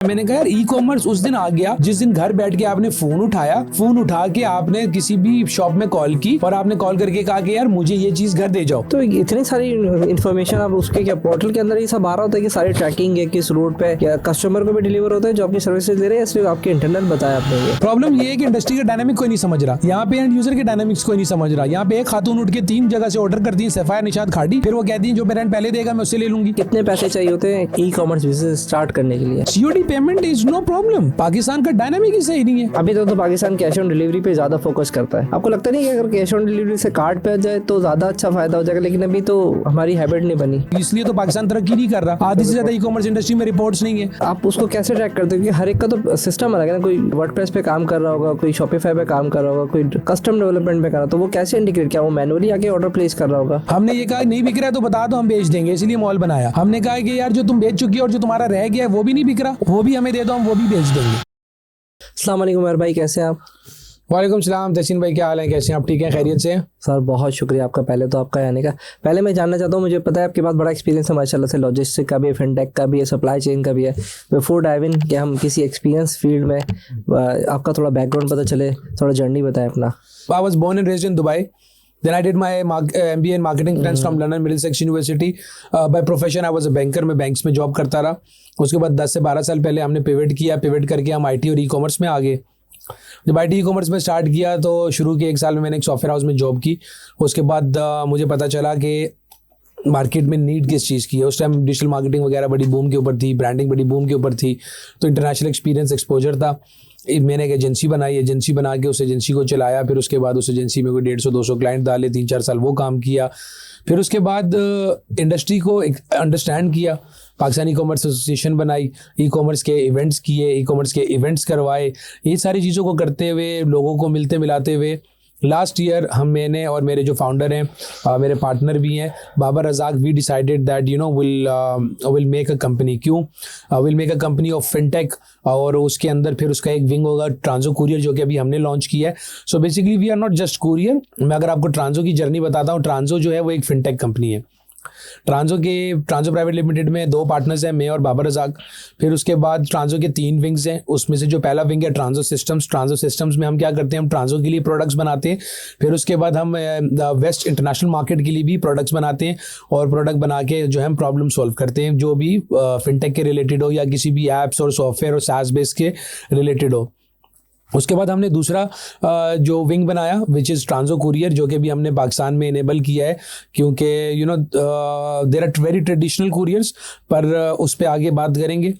मैंने कहा यार ई कॉमर्स उस दिन आ गया जिस दिन घर बैठ के आपने फोन उठाया, फोन उठा के आपने किसी भी शॉप में कॉल की और आपने कॉल करके कहा कि यार मुझे ये चीज घर दे जाओ। तो इतनी सारी इन्फॉर्मेशन आप उसके क्या पोर्टल के अंदर ये सब आ रहा होता है कि सारी ट्रैकिंग है किस रूट पे क्या कस्टमर को भी डिलीवर होता है जो आपकी सर्विसेज दे रहे हैं, सिर्फ आपके इंटरनल बताया आपने। ये प्रॉब्लम ये है कि इंडस्ट्री का डायनामिक कोई नहीं समझ रहा, यहाँ पे एंड यूजर के डायनामिक्स कोई नहीं समझ रहा। यहाँ पे एक खातून उठ के 3 जगह से ऑर्डर करती है, सफाया निशाद खाड़ी, फिर वो कहती है जो पेरेंट पहले देगा मैं उससे ले लूंगी। कितने पैसे चाहिए होते हैं ई कॉमर्स बिजनेस स्टार्ट करने के लिए? COD payment is no problem. Pakistan का डायनामिक ही सही नहीं है। अभी तो पाकिस्तान कैश ऑन डिलीवरी पे ज्यादा फोकस करता है। आपको लगता नहीं कि अगर कैश ऑन डिलीवरी से कार्ड पे आ जाए तो ज्यादा अच्छा फायदा हो जाएगा? लेकिन अभी तो हमारी हैबिट नहीं बनी, इसलिए तो पाकिस्तान तरक्की नहीं कर रहा। आधी से ज्यादा ई कॉमर्स इंडस्ट्री में रिपोर्ट्स नहीं है। आप उसको कैसे ट्रैक करते हो? क्योंकि हर एक का तो सिस्टम अलग है ना। कोई वर्डप्रेस पे काम कर रहा होगा, कोई शॉपिफाई पे काम कर रहा होगा, कोई कस्टम डेवलपमेंट पे कर रहा, तो वो कैसे इंडिकेट, क्या वो मैनुअली आके ऑर्डर प्लेस कर रहा होगा? हमने ये कहा नहीं बिक रहा है तो बता दो हम बेच देंगे, इसलिए मॉल बनाया। हमने कहा कि यार जो तुम बेच चुकी हो और जो तुम्हारा रह गया है वो भी नहीं बिक रहा, वो भी हमें दे दो, हम वो भी बेच देंगे। अस्सलाम वालेकुम उमर भाई, कैसे हैं आप? वालेकुम सलाम तहसीन भाई, क्या हाल है, कैसे हैं आप? ठीक हैं, खैरियत से हैं? सर बहुत शुक्रिया आपका, पहले तो आपका आने का। पहले मैं जानना चाहता हूँ, मुझे पता है आपके पास बड़ा एक्सपीरियंस है माशाल्लाह से, लॉजिस्टिक का भी है, फिनटेक का भी है, सप्लाई चेन का भी है। बिफोर डाइविंग कि हम किसी एक्सपीरियंस फील्ड में आपका थोड़ा बैकग्राउंड पता चले, थोड़ा जर्नी बताएं अपना। I was born and raised in Dubai. Then I did my MBA in marketing finance from London Middlesex University. By profession I was a banker, मैं बैंक्स में जॉब करता रहा। उसके बाद 10 से 12 साल पहले हमने पिवट किया, पिवट करके हम IT और ई कॉमर्स में आ गए। जब IT ई कॉमर्स में स्टार्ट किया तो शुरू के 1 साल में मैंने एक सॉफ्टवेयर हाउस में जॉब की। उसके बाद मुझे पता चला कि मार्केट में नीड किस चीज़ की है। उस टाइम डिजिटल मार्केटिंग वगैरह बड़ी बूम के ऊपर थी, ब्रांडिंग बड़ी बूम के ऊपर थी, तो इंटरनेशनल एक्सपीरियंस एक्सपोजर था। मैंने एक एजेंसी बनाई, एजेंसी बना के उस एजेंसी को चलाया। फिर उसके बाद उस एजेंसी में कोई 150-200 क्लाइंट डाले, 3-4 साल वो काम किया। फिर उसके बाद इंडस्ट्री को अंडरस्टैंड किया, पाकिस्तानी कॉमर्स एसोसिएशन बनाई, ई कॉमर्स के इवेंट्स किए, ई कॉमर्स के इवेंट्स करवाए। ये सारी चीज़ों को करते हुए, लोगों को मिलते मिलाते हुए लास्ट ईयर मैंने और मेरे जो फाउंडर हैं, मेरे पार्टनर भी हैं, Babar Razzaq, we decided that will make a company. क्यों will make a company of fintech, और उसके अंदर फिर उसका एक विंग होगा ट्रांजो कुरियर, जो कि अभी हमने लॉन्च किया है। So basically we are not just courier. मैं अगर आपको ट्रांजो की जर्नी बताता हूँ, ट्रांजो जो है वो एक फिनटेक कंपनी है। ट्रांजो प्राइवेट लिमिटेड में 2 पार्टनर्स हैं, मैं और बाबर रज़ाक। फिर उसके बाद ट्रांजो के 3 विंग्स हैं, उसमें से जो पहला विंग है ट्रांजो सिस्टम्स। ट्रांजो सिस्टम्स में हम क्या करते हैं, हम ट्रांजो के लिए प्रोडक्ट्स बनाते हैं। फिर उसके बाद हम वेस्ट इंटरनेशनल मार्केट के लिए भी प्रोडक्ट्स बनाते हैं, और प्रोडक्ट बना के जो है हम प्रॉब्लम सॉल्व करते हैं, जो भी फिनटेक के रिलेटेड हो या किसी भी ऐप्स और सॉफ्टवेयर और SaaS बेस के रिलेटेड हो। उसके बाद हमने दूसरा जो विंग बनाया विच इज़ ट्रांजो कुरियर, जो कि भी हमने पाकिस्तान में इनेबल किया है, क्योंकि there are very traditional couriers. पर उस पर आगे बात करेंगे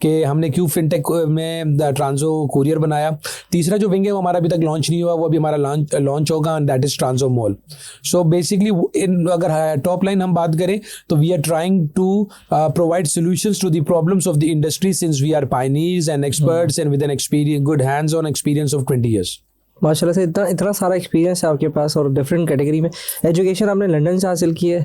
कि हमने क्यों फिनटेक में ट्रांजो कुरियर बनाया। तीसरा जो विंग है वो हमारा अभी तक लॉन्च नहीं हुआ, वो अभी हमारा लॉन्च होगा, and that is Tranzo mall. So basically अगर टॉप लाइन हम बात करें तो we are trying to provide solutions to the problems of the industry, since we are pioneers and experts and with an experience, good hands on experience of 20 years। माशाल्लाह से इतना सारा experience है आपके पास, और डिफरेंट कैटेगरी में। Education आपने London से हासिल की है,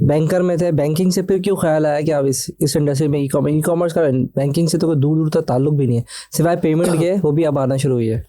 बैंकर में थे। बैंकिंग से फिर क्यों ख्याल आया कि आप इस इंडस्ट्री में ई कॉमर्स का? बैंकिंग से तो कोई दूर दूर तक ताल्लुक भी नहीं है, सिवाय पेमेंट के, वो भी अब आना शुरू हुई है।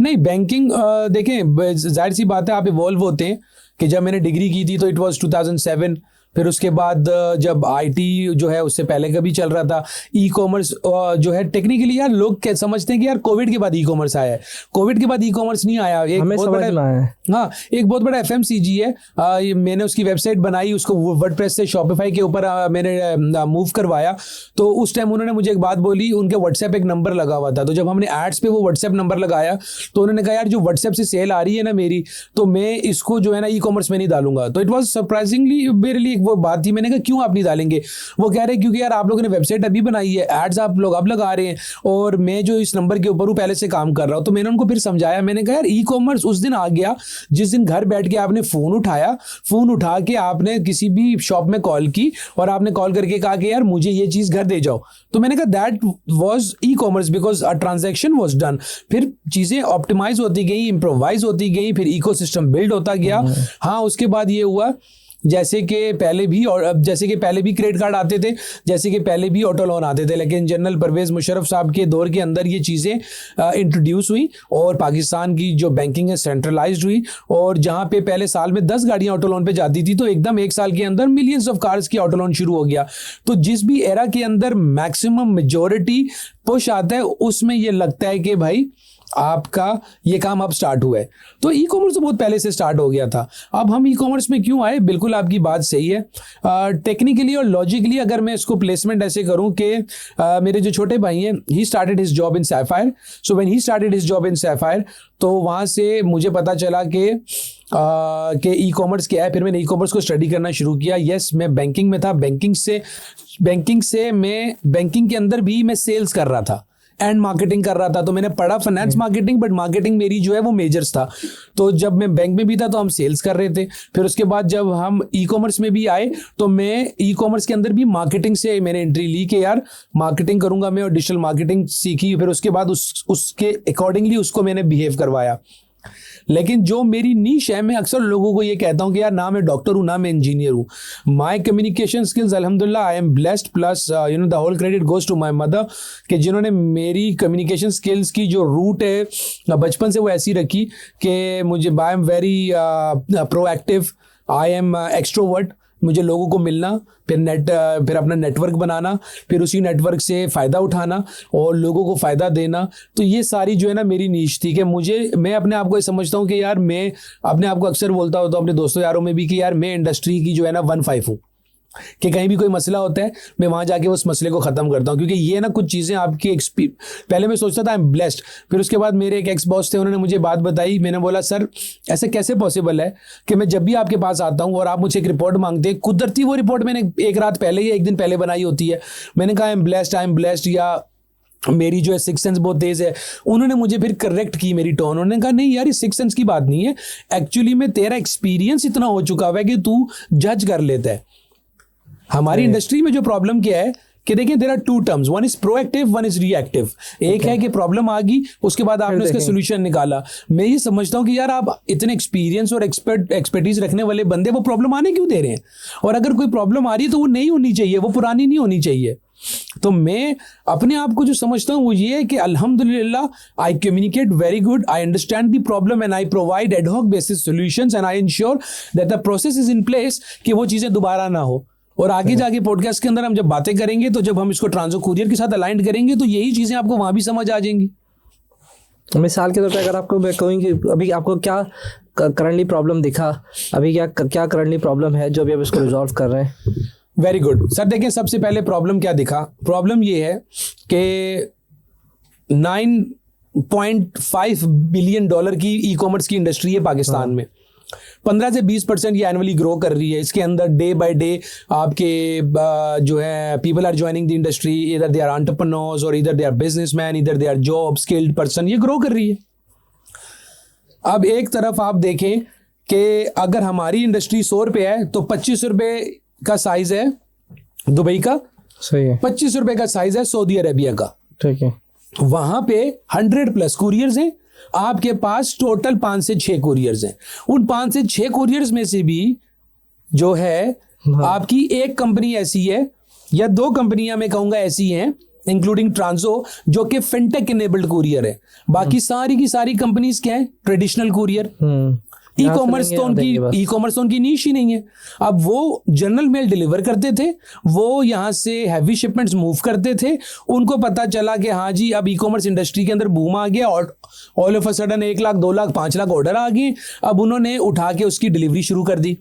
नहीं, बैंकिंग देखें, जाहिर सी बात है आप इवॉल्व होते हैं। कि जब मैंने डिग्री की थी तो इट वाज 2007। फिर उसके बाद जब IT जो है उससे पहले का भी चल रहा था। ई कॉमर्स जो है टेक्निकली यार लोग क्या समझते हैं कि यार कोविड के बाद ई कॉमर्स आया है। कोविड के बाद ई कॉमर्स नहीं आया। एक बहुत बड़ा एक बहुत बड़ा FMCG है। मैंने उसकी वेबसाइट बनाई, उसको वर्डप्रेस से शॉपिफाई के ऊपर मैंने मूव करवाया। तो उस टाइम उन्होंने मुझे एक बात बोली, उनके व्हाट्सएप एक नंबर लगा हुआ था। तो जब हमने एड्स पे वो व्हाट्सएप नंबर लगाया तो उन्होंने कहा यार जो व्हाट्सएप से सेल आ रही है ना मेरी, तो मैं इसको जो है ना ई कॉमर्स में नहीं डालूंगा। तो इट वॉज सरप्राइजिंगली मेरे लिए वो बात थी। मैंने कहा क्यों आप नहीं डालेंगे? वो कह रहे क्योंकि यार आप लोगों ने वेबसाइट अभी बनाई है, एड्स आप लोग अब लगा रहे हैं, और मैं जो इस नंबर के ऊपर हूँ पहले से काम कर रहा हूँ। तो मैंने उनको फिर समझाया, मैंने कहा यार ई कॉमर्स उस दिन आ गया जिस दिन घर बैठ के आपने फोन उठाया, फोन उठा के आपने किसी भी शॉप में कॉल की और आपने कॉल करके कहा कि यार मुझे ये चीज घर दे जाओ। तो मैंने कहा that was e commerce, because a transaction was done. फिर चीजें ऑप्टिमाइज होती गई, इंप्रोवाइज होती गई, फिर इकोसिस्टम बिल्ड होता गया। हाँ, उसके बाद ये हुआ जैसे कि पहले भी, और अब जैसे कि पहले भी क्रेडिट कार्ड आते थे, जैसे कि पहले भी ऑटो लोन आते थे, लेकिन जनरल परवेज मुशर्रफ साहब के दौर के अंदर ये चीज़ें इंट्रोड्यूस हुई और पाकिस्तान की जो बैंकिंग है सेंट्रलाइज्ड हुई। और जहाँ पे पहले साल में 10 गाड़ियाँ ऑटो लोन पे जाती थी, तो एकदम एक साल के अंदर मिलियंस ऑफ कार्स की ऑटो लोन शुरू हो गया। तो जिस भी एरा के अंदर मैक्सिमम मेजॉरिटी पुश आता है, उसमें ये लगता है कि भाई आपका ये काम अब स्टार्ट हुआ है। तो ई कॉमर्स तो बहुत पहले से स्टार्ट हो गया था। अब हम ई कॉमर्स में क्यों आए, बिल्कुल आपकी बात सही है। टेक्निकली और लॉजिकली अगर मैं इसको प्लेसमेंट ऐसे करूं कि मेरे जो छोटे भाई हैं, he started his job in sapphire. So when he started his job in sapphire, तो वहाँ से मुझे पता चला कि ई कॉमर्स क्या है। फिर मैंने ई कॉमर्स को स्टडी करना शुरू किया। यस, मैं बैंकिंग में था, बैंकिंग के अंदर भी मैं सेल्स कर रहा था एंड मार्केटिंग कर रहा था। तो मैंने पढ़ा फाइनेंस मार्केटिंग, बट मार्केटिंग मेरी जो है वो मेजर्स था। तो जब मैं बैंक में भी था तो हम सेल्स कर रहे थे। फिर उसके बाद जब हम ई कॉमर्स में भी आए, तो मैं ई कॉमर्स के अंदर भी मार्केटिंग से मैंने एंट्री ली कि यार मार्केटिंग करूंगा मैं, और डिजिटल मार्केटिंग सीखी। फिर उसके बाद उसके अकॉर्डिंगली उसको मैंने बिहेव करवाया। लेकिन जो मेरी नीश है, मैं अक्सर लोगों को ये कहता हूँ कि यार ना मैं डॉक्टर हूँ ना मैं इंजीनियर हूँ। माय कम्युनिकेशन स्किल्स अल्हम्दुलिल्लाह I am blessed, plus the whole credit goes to my mother, कि जिन्होंने मेरी कम्युनिकेशन स्किल्स की जो रूट है बचपन से वो ऐसी रखी कि मुझे I am very proactive, I am extrovert. मुझे लोगों को मिलना, फिर अपना नेटवर्क बनाना, फिर उसी नेटवर्क से फ़ायदा उठाना और लोगों को फ़ायदा देना। तो ये सारी जो है ना मेरी नीश थी कि मैं अपने आप को ये समझता हूँ कि यार मैं अपने आप को अक्सर बोलता होता हूँ अपने दोस्तों यारों में भी कि यार मैं इंडस्ट्री की जो है ना 1-5 हूँ, कि कहीं भी कोई मसला होता है मैं वहाँ जाके उस मसले को ख़त्म करता हूँ। क्योंकि ये ना कुछ चीज़ें आपकी पहले मैं सोचता था आई एम ब्लेस्ड, फिर उसके बाद मेरे एक एक्स बॉस थे, उन्होंने मुझे बात बताई। मैंने बोला सर ऐसे कैसे पॉसिबल है कि मैं जब भी आपके पास आता हूँ और आप मुझे एक रिपोर्ट मांगते हैं, कुदरती वो रिपोर्ट मैंने एक रात पहले या एक दिन पहले बनाई होती है। मैंने कहा आई एम ब्लेस्ड, या मेरी जो है सिक्स सेंस बहुत तेज है। उन्होंने मुझे फिर करेक्ट की मेरी टोन, उन्होंने कहा नहीं यार ये सिक्स सेंस की बात नहीं है, एक्चुअली में तेरा एक्सपीरियंस इतना हो चुका है कि तू जज कर लेता है। हमारी इंडस्ट्री में जो प्रॉब्लम क्या है कि देखिए there are 2 terms, one is proactive, one is reactive. एक है कि प्रॉब्लम आ गई, उसके बाद आपने उसका सोल्यूशन निकाला। मैं ये समझता हूँ कि यार आप इतने एक्सपीरियंस और एक्सपर्टीज रखने वाले बंदे वो प्रॉब्लम आने क्यों दे रहे हैं? और अगर कोई प्रॉब्लम आ रही है तो वो नहीं होनी चाहिए, वो पुरानी नहीं होनी चाहिए। तो मैं अपने आप को जो समझता हूँ वो ये है कि अल्हम्दुलिल्लाह I communicate very good, I understand the problem and I provide ad hoc basis solutions and I ensure that the process is in place कि वो चीज़ें दोबारा ना हो। और आगे जाके पॉडकास्ट के अंदर हम जब बातें करेंगे, तो जब हम इसको ट्रांसो कुरियर के साथ अलाइंड करेंगे, तो यही चीज़ें आपको वहाँ भी समझ आ जाएंगी। मिसाल के तौर पे अगर आपको मैं कहूँ कि अभी आपको क्या करंटली प्रॉब्लम दिखा, अभी क्या करंटली प्रॉब्लम है जो अभी आप इसको रिजॉल्व कर रहे हैं? वेरी गुड सर, देखें सबसे पहले प्रॉब्लम क्या दिखा। प्रॉब्लम ये है कि 9.5 बिलियन डॉलर की ई कॉमर्स की इंडस्ट्री है पाकिस्तान में। 15 से 20% ये एनुअली ग्रो कर रही है। इसके अंदर डे बाय डे आपके जो है people are joining the industry, इधर दे आर एंटरप्रेन्योर्स और इधर दे आर बिजनेसमैन, इधर they are job skilled person, ये ग्रो कर रही है। अब एक तरफ आप देखें कि अगर हमारी इंडस्ट्री 100 रुपये है तो 25 रुपये का साइज है दुबई का, सही है। 25 रुपये का साइज है सऊदी अरेबिया का, ठीक है। वहां पे 100+ कुरियर्स हैं, आपके पास टोटल 5 से 6 कुरियर्स हैं। उन 5 से 6 कुरियर्स में से भी जो है आपकी एक कंपनी ऐसी है या 2 कंपनियां मैं कहूंगा ऐसी हैं इंक्लूडिंग ट्रांसो, जो कि फिनटेक इनेबल्ड कुरियर है। बाकी सारी की सारी कंपनीज क्या है? Traditional courier. ई कॉमर्स तो उनकी नीश ही नहीं है। अब वो जनरल मेल डिलीवर करते थे, वो यहाँ से हैवी शिपमेंट्स मूव करते थे। उनको पता चला कि हाँ जी अब ई कॉमर्स इंडस्ट्री के अंदर बूम आ गया और all of a sudden 1 lakh 2 lakh 5 lakh order आ गए। अब उन्होंने उठा के उसकी डिलीवरी शुरू कर दी।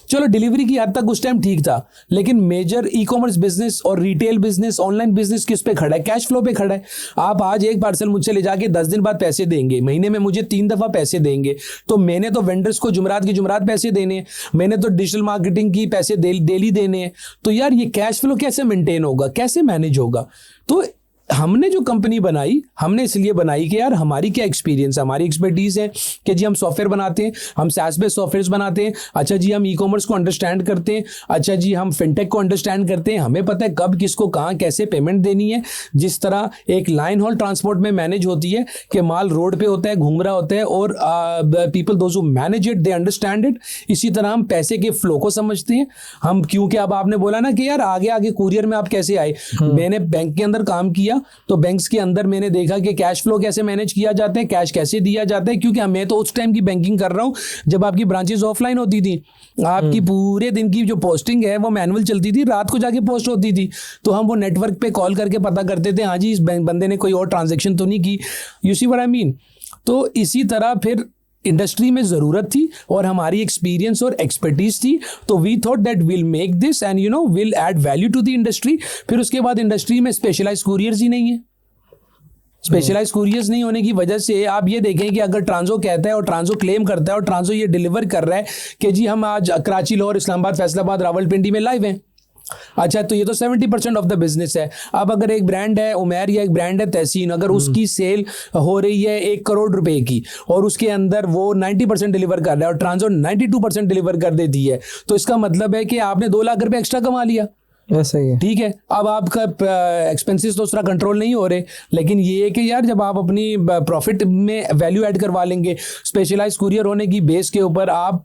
चलो डिलीवरी की हद तक उस टाइम ठीक था, लेकिन मेजर ई कॉमर्स बिजनेस और रिटेल बिजनेस, ऑनलाइन बिजनेस किस पे खड़ा है? कैश फ्लो पे खड़ा है। आप आज एक पार्सल मुझसे ले जाके 10 दिन बाद पैसे देंगे, महीने में मुझे 3 दफा पैसे देंगे, तो मैंने तो वेंडर्स को जुमरात की जुमरात पैसे देने हैं, मैंने तो डिजिटल मार्केटिंग की पैसे डेली देने हैं। तो यार ये कैश फ्लो कैसे मेंटेन होगा, कैसे मैनेज होगा? तो हमने जो कंपनी बनाई, हमने इसलिए बनाई कि यार हमारी क्या एक्सपीरियंस है, हमारी एक्सपर्टीज है कि जी हम सॉफ्टवेयर बनाते हैं, हम SaaS बेस्ड सॉफ्टवेयर बनाते हैं, अच्छा जी हम ई-कॉमर्स को अंडरस्टैंड करते हैं, अच्छा जी हम फिनटेक को अंडरस्टैंड करते हैं, हमें पता है कब किसको कहाँ कैसे पेमेंट देनी है। जिस तरह एक लाइन हॉल ट्रांसपोर्ट में मैनेज होती है कि माल रोड पे होता है, घूम रहा होता है, और people those who manage it they understand it, इसी तरह हम पैसे के फ्लो को समझते हैं हम। क्योंकि अब आपने बोला ना कि यार आगे आगे कुरियर में आप कैसे आए, मैंने बैंक के अंदर काम किया तो बैंक्स के अंदर मैंने देखा कि कैश फ्लो कैसे मैनेज किया जाता है, कैश कैसे दिया जाता है। क्योंकि मैं तो उस टाइम की बैंकिंग कर रहा हूँ जब आपकी ब्रांचेस ऑफलाइन होती थी, आपकी पूरे दिन की जो पोस्टिंग है वो मैनुअल चलती थी, रात को जाके पोस्ट होती थी, तो हम वो नेटवर्क पे कॉल करके पता करते थे हाँ जी इस बंदे ने कोई और ट्रांजेक्शन तो नहीं की। You see what I mean. तो इसी तरह फिर इंडस्ट्री में ज़रूरत थी और हमारी एक्सपीरियंस और एक्सपर्टीज थी, तो we thought that will make this and you know will add value to the industry. फिर उसके बाद इंडस्ट्री में स्पेशलाइज कुरियर्स ही नहीं है। स्पेशलाइज कुरियर्स नहीं होने की वजह से आप ये देखें कि अगर ट्रांजो कहता है और ट्रांजो क्लेम करता है और ट्रांजो ये डिलीवर कर रहा है कि जी हम आज कराची, लाहौर, इस्लामाबाद, फैसलाबाद, रावलपिंडी में लाइव हैं, अच्छा तो ये तो 70% ऑफ द बिजनेस है। अब अगर एक ब्रांड है उमैर या एक ब्रांड है तहसीन, अगर उसकी सेल हो रही है 1 करोड़ रुपए की और उसके अंदर वो 90% डिलीवर कर रहा है और ट्रांजो 92% डिलीवर कर देती है, तो इसका मतलब है कि आपने 2 लाख रुपए एक्स्ट्रा कमा लिया। ऐसा ही है, ठीक है। अब आपका एक्सपेंसेस तो उस तरह कंट्रोल नहीं हो रहे, लेकिन ये है कि यार जब आप अपनी प्रॉफिट में वैल्यू ऐड करवा लेंगे, स्पेशलाइज कुरियर होने की बेस के ऊपर आप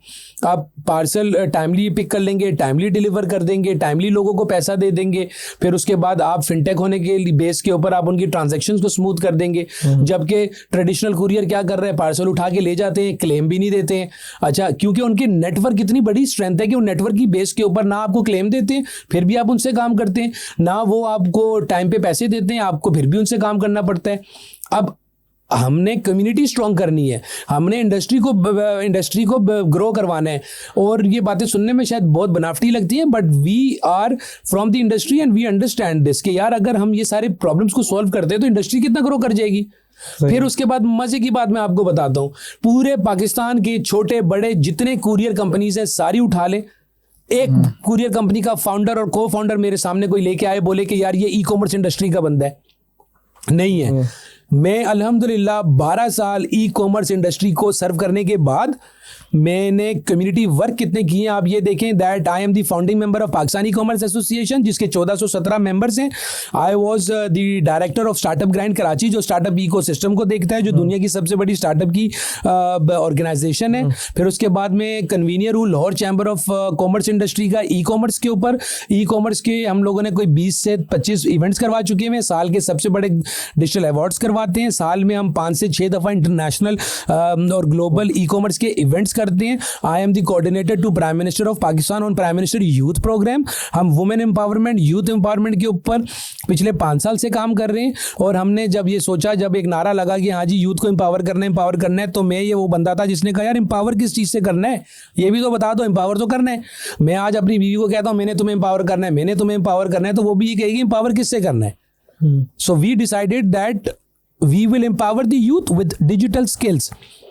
पार्सल टाइमली पिक कर लेंगे, टाइमली डिलीवर कर देंगे, टाइमली लोगों को पैसा दे देंगे, फिर उसके बाद आप फिनटेक होने के बेस के ऊपर आप उनकी ट्रांजेक्शन्स को स्मूथ कर देंगे। जबकि ट्रेडिशनल कुरियर क्या कर रहे हैं, पार्सल उठा के ले जाते हैं, क्लेम भी नहीं देते हैं। अच्छा, क्योंकि उनकी नेटवर्क इतनी बड़ी स्ट्रेंथ है कि उन नेटवर्क की बेस के ऊपर ना आपको क्लेम देते हैं फिर भी आप उनसे काम करते हैं, ना वो आपको टाइम पे पैसे देते हैं, आपको फिर भी उनसे काम करना पड़ता है। अब हमने कम्युनिटी स्ट्रॉन्ग करनी है, हमने इंडस्ट्री को ग्रो करवाना है, और ये बातें सुनने में शायद बहुत बनावटी लगती हैं, but we are from the industry and we understand this कि यार अगर हम ये सारे प्रॉब्लम्स को सॉल्व करते हैं तो इंडस्ट्री कितना ग्रो कर जाएगी। फिर उसके बाद मजे की बात मैं आपको बताता हूँ, पूरे पाकिस्तान के छोटे बड़े जितने कुरियर कंपनीज हैं सारी उठा ले, एक कुरियर कंपनी का फाउंडर और को फाउंडर मेरे सामने कोई लेके आए बोले कि यार ये ई-कॉमर्स इंडस्ट्री का बंदा है, नहीं है। मैं अल्हम्दुलिल्लाह 12 साल ई-कॉमर्स इंडस्ट्री को सर्व करने के बाद मैंने कम्युनिटी वर्क कितने किए आप ये देखें, that I am the founding member of Pakistan e commerce association जिसके 1417 मेंबर्स हैं। I was the director of startup grind Karachi जो स्टार्टअप इकोसिस्टम को देखता है, जो दुनिया की सबसे बड़ी स्टार्टअप की ऑर्गेनाइजेशन है। फिर उसके बाद में कन्वीनियर हूँ Lahore chamber of commerce industry का ई-कॉमर्स के ऊपर। ई-कॉमर्स के हम लोगों ने कोई 20 से 25 इवेंट्स करवा चुके हैं, साल के सबसे बड़े डिजिटल अवार्ड्स करवाते हैं, साल में हम 5 से 6 दफ़ा इंटरनेशनल और ग्लोबल ई-कॉमर्स के इवेंट्स करते हैं। I am the coordinator to prime minister of Pakistan on prime minister youth program. हम वुमेन एम्पावरमेंट, यूथ एम्पावरमेंट के ऊपर पिछले 5 साल से काम कर रहे हैं। और हमने जब ये सोचा, जब एक नारा लगा कि हाँ जी यूथ को एम्पावर करना है, तो मैं ये वो बंदा था जिसने कहा यार एम्पावर किस चीज़ से करना है, ये भी तो बता दो, एम्पावर तो करना है। मैं आज अपनी बीवी को कहता हूँ मैंने तुम्हें एम्पावर करना है, मैंने तुम्हें एम्पावर करना है, तो वो भी ये कहेगी एम्पावर किससे करना है। So we decided that we will empower the youth with digital skills,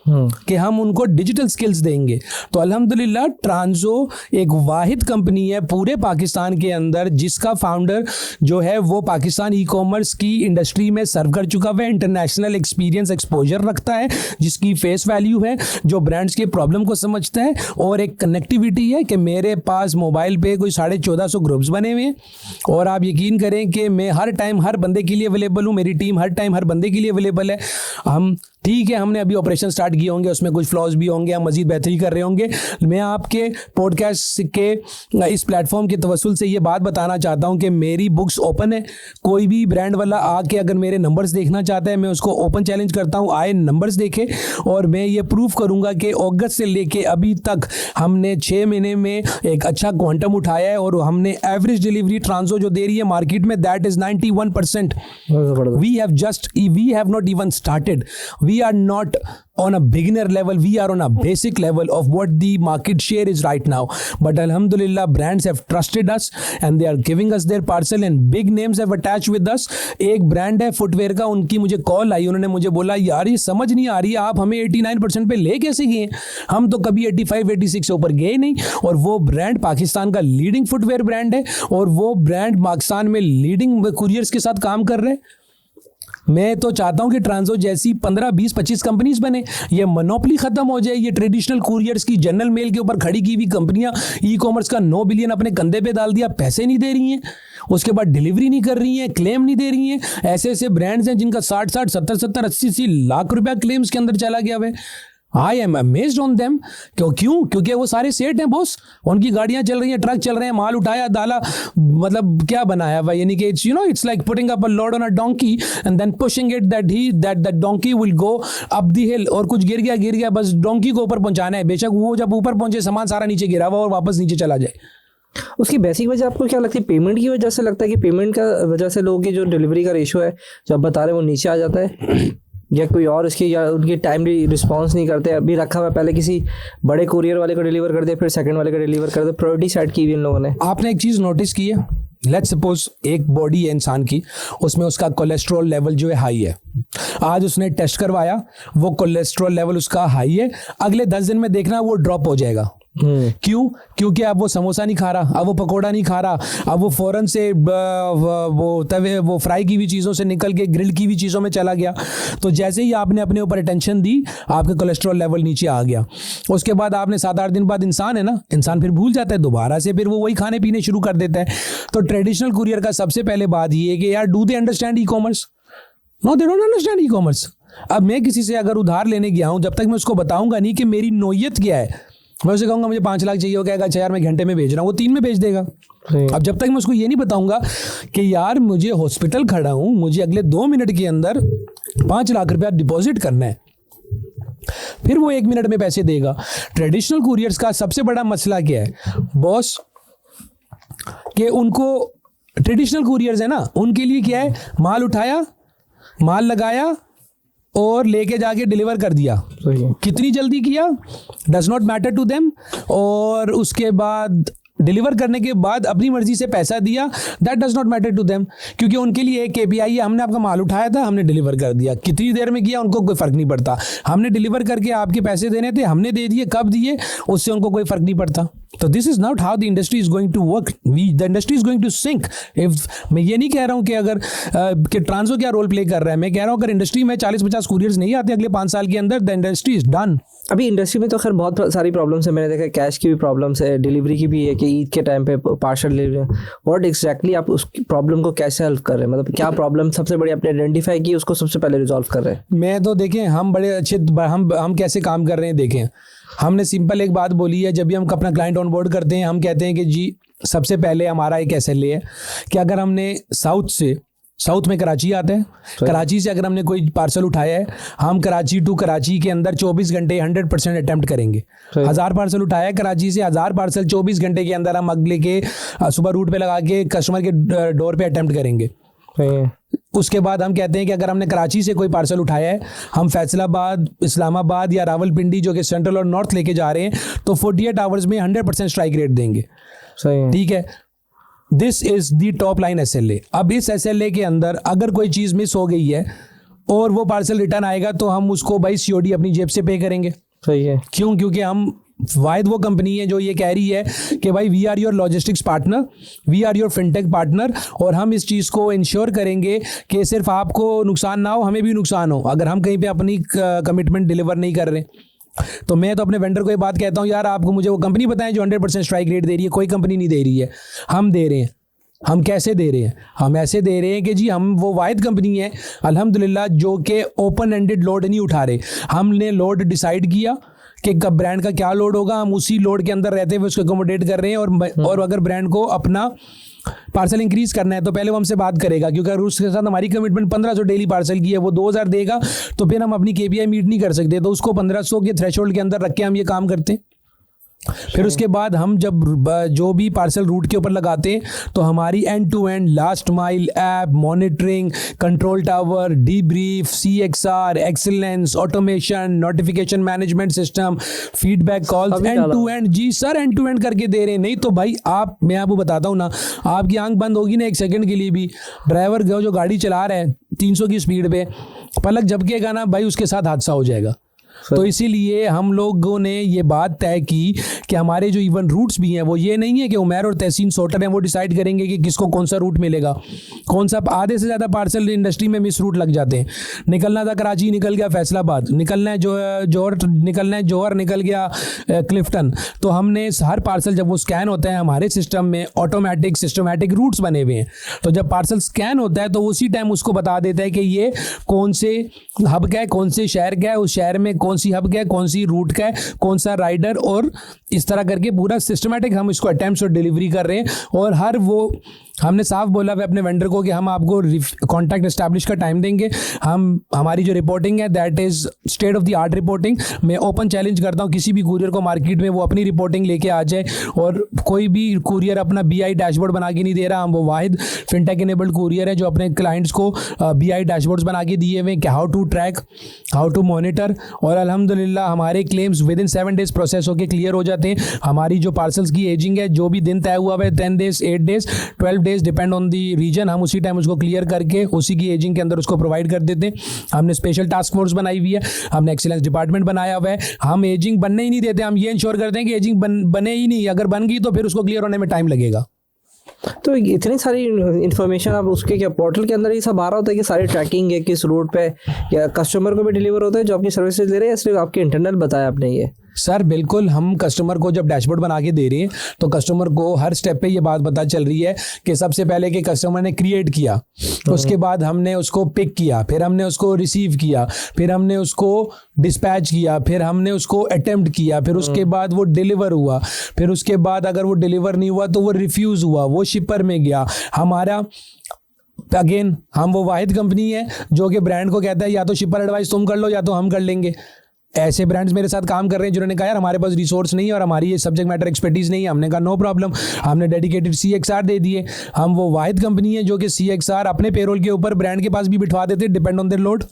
कि हम उनको डिजिटल स्किल्स देंगे। तो अल्हम्दुलिल्लाह ट्रांजो एक वाहिद कंपनी है पूरे पाकिस्तान के अंदर जिसका फाउंडर जो है वो पाकिस्तान ई कॉमर्स की इंडस्ट्री में सर्व कर चुका है, इंटरनेशनल एक्सपीरियंस एक्सपोजर रखता है, जिसकी फेस वैल्यू है, जो ब्रांड्स के प्रॉब्लम को समझता है, और एक कनेक्टिविटी है कि मेरे पास मोबाइल पे कोई 1450 ग्रुप्स बने हुए हैं, और आप यकीन करें कि मैं हर टाइम हर बंदे के लिए अवेलेबल हूँ, मेरी टीम हर टाइम हर बंदे के लिए अवेलेबल है। हम ठीक है, हमने अभी ऑपरेशन स्टार्ट किए होंगे, उसमें कुछ फ्लॉज भी होंगे, हम मजीद बेहतरी कर रहे होंगे। मैं आपके पॉडकास्ट के इस प्लेटफॉर्म के तवस्सुल से ये बात बताना चाहता हूँ कि मेरी बुक्स ओपन है। कोई भी ब्रांड वाला आके अगर मेरे नंबर्स देखना चाहता है, मैं उसको ओपन चैलेंज करता हूँ, आए नंबर्स देखे, और मैं ये प्रूव करूँगा कि अगस्त से लेके अभी तक हमने 6 महीने में एक अच्छा क्वांटम उठाया है, और हमने एवरेज डिलीवरी ट्रांजो जो दे रही है मार्केट में, that is 91%। We have not even started, we are not on a beginner level, we are on a basic level of what the market share is right now, but alhamdulillah brands have trusted us and they are giving us their parcel and big names have attached with us। एक brand है footwear का, उनकी मुझे call आई, उन्होंने मुझे बोला यार ये समझ नहीं आ रही आप हमें 89% पे ले कैसे गए, हम तो कभी 85-86 से ऊपर गए नहीं। और वो ब्रांड पाकिस्तान का लीडिंग फुटवेयर ब्रांड है, और वो ब्रांड पाकिस्तान में लीडिंग कुरियर्स के साथ काम कर रहे हैं। मैं तो चाहता हूं कि ट्रांसो जैसी 15, 20, 25 कंपनीज बने, ये मोनोपोली खत्म हो जाए, ये ट्रेडिशनल कुरियर्स की जनरल मेल के ऊपर खड़ी की हुई कंपनियां ई कॉमर्स का 9 बिलियन अपने कंधे पे डाल दिया, पैसे नहीं दे रही हैं, उसके बाद डिलीवरी नहीं कर रही हैं, क्लेम नहीं दे रही हैं। ऐसे ऐसे ब्रांड्स हैं जिनका 60, 70, 80 लाख रुपया क्लेम्स के अंदर चला गया है। I am amazed on them. क्यों? क्योंकि वो सारे सेठ हैं बॉस, उनकी गाड़ियां चल रही हैं, ट्रक चल रहे हैं, माल उठाया डाला, मतलब क्या बनाया हुआ, यानी कि it's it's like putting up a load on a donkey and then pushing it that donkey will go up the hill, और कुछ गिर गया, बस डोंकी को ऊपर पहुंचाना है, बेशक वो जब ऊपर पहुंचे सामान सारा नीचे गिरा हुआ और वापस नीचे चला जाए। उसकी बेसिक वजह आपको क्या लगती है? पेमेंट की वजह से लगता है कि पेमेंट का वजह से लोगों की जो डिलीवरी का रेशो है जो आप बता रहे हैं वो नीचे आ जाता है, या कोई और इसकी, या उनकी टाइमली रिस्पांस नहीं करते? अभी रखा हुआ पहले किसी बड़े कुरियर वाले को डिलीवर कर दे, फिर सेकंड वाले को डिलीवर कर दे, प्रायोरिटी सेट की हुई इन लोगों ने। आपने एक चीज़ नोटिस की है, लेट्स सपोज एक बॉडी है इंसान की, उसमें उसका कोलेस्ट्रॉल लेवल जो है हाई है, आज उसने टेस्ट करवाया, वो कोलेस्ट्रॉल लेवल उसका हाई है, अगले 10 दिन में देखना वो ड्रॉप हो जाएगा। क्यों? क्योंकि अब वो समोसा नहीं खा रहा, अब वो पकोड़ा नहीं खा रहा, अब वो फौरन से वो तवे वो फ्राई की हुई चीज़ों से निकल के ग्रिल की हुई चीज़ों में चला गया। तो जैसे ही आपने अपने ऊपर अटेंशन दी, आपका कोलेस्ट्रॉल लेवल नीचे आ गया। उसके बाद आपने 7-8 दिन बाद, इंसान है ना, इंसान फिर भूल जाता है, दोबारा से फिर वो वही खाने पीने शुरू कर देता है। तो ट्रेडिशनल कुरियर का सबसे पहले बात ये है कि यार, do they understand e commerce? No, they don't understand e commerce. अब मैं किसी से अगर उधार लेने गया हूं, जब तक मैं उसको बताऊंगा नहीं कि मेरी नोयत क्या है, मैं उसे कहूंगा मुझे 5 लाख चाहिए, वो कहेगा अच्छा यार मैं घंटे में भेज रहा हूँ, वो 3 में भेज देगा। अब जब तक मैं उसको ये नहीं बताऊंगा कि यार मुझे हॉस्पिटल खड़ा हूं, मुझे अगले 2 मिनट के अंदर 5 लाख रुपया डिपॉजिट करना है, फिर वो 1 मिनट में पैसे देगा। ट्रेडिशनल कुरियर्स का सबसे बड़ा मसला क्या है बॉस, कि उनको, ट्रेडिशनल कुरियर्स है ना, उनके लिए क्या है, माल उठाया, माल लगाया और लेके जाके डिलीवर कर दिया। कितनी जल्दी किया does not matter to them, और उसके बाद डिलीवर करने के बाद अपनी मर्जी से पैसा दिया, that does not matter to them, क्योंकि उनके लिए एक KPI है, हमने आपका माल उठाया था, हमने डिलीवर कर दिया, कितनी देर में किया उनको कोई फर्क नहीं पड़ता, हमने डिलीवर करके आपके पैसे देने थे, हमने दे दिए, कब दिए उससे उनको कोई फर्क नहीं पड़ता। तो this is not how the industry is going to work, the industry is going to sink. If मैं ये नहीं कह रहा हूँ कि अगर कि ट्रांसो क्या रोल प्ले कर रहा है, मैं कह रहा हूँ अगर इंडस्ट्री में 40-50 कुरियर्स नहीं आते अगले 5 साल के अंदर, द इंडस्ट्री इज डन। अभी इंडस्ट्री में तो खैर बहुत सारी प्रॉब्लम्स है, मैंने देखा कैश की भी प्रॉब्लम्स है, डिलीवरी की भी है कि ईद के टाइम पे पार्सल डिलीवरी। व्हाट एग्जैक्टली आप उस प्रॉब्लम को कैसे हल कर रहे हैं? मतलब क्या प्रॉब्लम सबसे बड़ी आपने आइडेंटिफाई की, उसको सबसे पहले रिजॉल्व कर रहे हैं? मैं तो देखें, हम बड़े अच्छे, हम कैसे काम कर रहे हैं देखें। हमने सिंपल एक बात बोली है, जब भी हम अपना क्लाइंट ऑन बोर्ड करते हैं, हम कहते हैं कि जी सबसे पहले हमारा एक SLA है कि अगर हमने साउथ में कराची आता है, कराची से अगर हमने कोई पार्सल उठाया है, हम कराची टू कराची के अंदर 24 घंटे 100% अटेम्प्ट करेंगे। 1000 पार्सल उठाया है कराची से, 1000 पार्सल 24 घंटे के अंदर हम अगले के सुबह रूट पे लगा के कस्टमर के डोर पे अटेम्प्ट करेंगे। उसके बाद हम कहते हैं कि अगर हमने कराची से कोई पार्सल उठाया है, हम फैसलाबाद, इस्लामाबाद या रावलपिंडी जो कि सेंट्रल और नॉर्थ लेके जा रहे हैं, तो 48 आवर्स में 100% स्ट्राइक रेट देंगे। ठीक है, this is the top line SLA। अब इस SLA के अंदर अगर कोई चीज़ मिस हो गई है और वो पार्सल रिटर्न आएगा, तो हम उसको भाई COD अपनी जेब से पे करेंगे। सही है। क्यों? क्योंकि हम वाहिद वो कंपनी है जो ये कह रही है कि भाई we are your logistics partner, we are your fintech partner, और हम इस चीज़ को इंश्योर करेंगे कि सिर्फ आपको नुकसान ना हो, हमें भी नुकसान हो अगर हम कहीं पे अपनी कमिटमेंट डिलीवर नहीं कर रहे। तो मैं तो अपने वेंडर को ये बात कहता हूँ, यार आपको मुझे वो कंपनी बताएं जो 100% स्ट्राइक रेट दे रही है। कोई कंपनी नहीं दे रही है, हम दे रहे हैं। हम कैसे दे रहे हैं? हम ऐसे दे रहे हैं कि जी हम वो वाहिद कंपनी है अल्हम्दुलिल्लाह जो कि ओपन एंडेड लोड नहीं उठा रहे। हमने लोड डिसाइड किया कि कब ब्रांड का क्या लोड होगा, हम उसी लोड के अंदर रहते हुए उसको अकोमोडेट कर रहे हैं। और अगर ब्रांड को अपना पार्सल इंक्रीज करना है तो पहले वो हमसे बात करेगा, क्योंकि अगर उसके साथ हमारी कमिटमेंट 1500 डेली पार्सल की है, वो 2000 देगा, तो फिर हम अपनी KPI मीट नहीं कर सकते। तो उसको 1500 के थ्रेशोल्ड के अंदर रख के हम ये काम करते हैं। फिर उसके बाद हम जब जो भी पार्सल रूट के ऊपर लगाते हैं, तो हमारी end to end last mile app, monitoring, control tower, debrief, CXR, excellence, automation, notification management system, feedback calls, end to end, जी सर एंड टू एंड करके दे रहे हैं। नहीं तो भाई मैं आपको बताता हूँ ना, आपकी आंख बंद होगी ना 1 सेकंड के लिए भी, ड्राइवर जो गाड़ी चला रहा है 300 की स्पीड पे, पलक झपकेगा ना भाई, उसके साथ हादसा हो जाएगा। तो इसीलिए हम लोगों ने ये बात तय की कि हमारे जो इवन रूट्स भी हैं वो ये नहीं है कि उमैर और तहसीन सॉर्टर हैं वो डिसाइड करेंगे कि किसको कौन सा रूट मिलेगा, कौन सा। आधे से ज़्यादा पार्सल इंडस्ट्री में मिस रूट लग जाते हैं। निकलना था कराची, निकल गया फैसलाबाद, निकलना है जौहर, निकल गया क्लिफ्टन। तो हमने हर पार्सल जब वो स्कैन होता है हमारे सिस्टम में ऑटोमेटिक सिस्टमेटिक रूट्स बने हुए हैं, तो जब पार्सल स्कैन होता है तो उसी टाइम उसको बता देता है कि ये कौन से हब का है, कौन से शहर का है, उस शहर में कौन सी हब का है, कौन सी रूट का है, कौन सा राइडर, और इस तरह करके पूरा सिस्टमेटिक हम इसको अटेम्प्ट्स और डिलीवरी कर रहे हैं। और हर वो हमने साफ बोला है अपने वेंडर को कि हम आपको कॉन्टैक्ट एस्टैब्लिश का टाइम देंगे। हमारी जो रिपोर्टिंग है that is state of the art reporting. मैं ओपन चैलेंज करता हूँ किसी भी कुरियर को मार्केट में वो अपनी रिपोर्टिंग लेके आ जाए, और कोई भी कुरियर अपना BI डैशबोर्ड बना के नहीं दे रहा। हम वो वाहिद फिनटेक इनेबल्ड कुरियर है जो अपने क्लाइंट्स को BI डैशबोर्ड्स बना के दिए हुए कि how to track, how to monitor, और अल्हम्दुलिल्लाह हमारे claims within 7 days process होकर क्लियर हो जाते हैं। हमारी जो पार्सल्स की एजिंग है, जो भी दिन तय हुआ है 10 days, 8 days, 12 days, depend on the region, हम उसी टाइम उसको क्लियर करके उसी की एजिंग के अंदर उसको प्रोवाइड कर देते हैं। हमने स्पेशल टास्क फोर्स बनाई हुई है, हमने एक्सीलेंस डिपार्टमेंट बनाया हुआ है। हम एजिंग बनने ही नहीं देते, हम ये इंश्योर करते हैं कि एजिंग बने ही नहीं। अगर बन गई तो फिर उसको क्लियर होने में टाइम लगेगा। तो इतनी सारी इन्फॉर्मेशन आप उसके क्या पोर्टल के अंदर ही सब आ रहा होता है कि सारी ट्रैकिंग है किस रूट पे, या कस्टमर को भी डिलीवर होता है जो आपकी सर्विसेज ले रहे हैं, या सिर्फ आपके इंटरनल बताया आपने ये? सर बिल्कुल, हम कस्टमर को जब डैशबोर्ड बना के दे रहे हैं तो कस्टमर को हर स्टेप पे ये बात पता चल रही है कि सबसे पहले कि कस्टमर ने क्रिएट किया, उसके बाद हमने उसको पिक किया, फिर हमने उसको रिसीव किया, फिर हमने उसको डिस्पैच किया, फिर हमने उसको अटेम्प्ट किया, फिर उसके बाद वो डिलीवर हुआ, फिर उसके बाद अगर वो डिलीवर नहीं हुआ तो वो रिफ्यूज़ हुआ, वो शिपर में गया। हमारा अगेन हम वो वाहिद कंपनी है जो कि ब्रांड को कहता है या तो शिपर एडवाइस तुम कर लो या तो हम कर लेंगे। ऐसे ब्रांड्स मेरे साथ काम कर रहे हैं जिन्होंने कहा यार हमारे पास रिसोर्स नहीं है और हमारी ये सब्जेक्ट मैटर एक्सपर्टीज नहीं है। हमने कहा नो प्रॉब्लम, हमने डेडिकेटेड CXR दे दिए। हम वो वाहिद कंपनी है जो कि CXR अपने पेरोल के ऊपर ब्रांड के पास भी बिठवा देते, डिपेंड ऑन देयर लोड।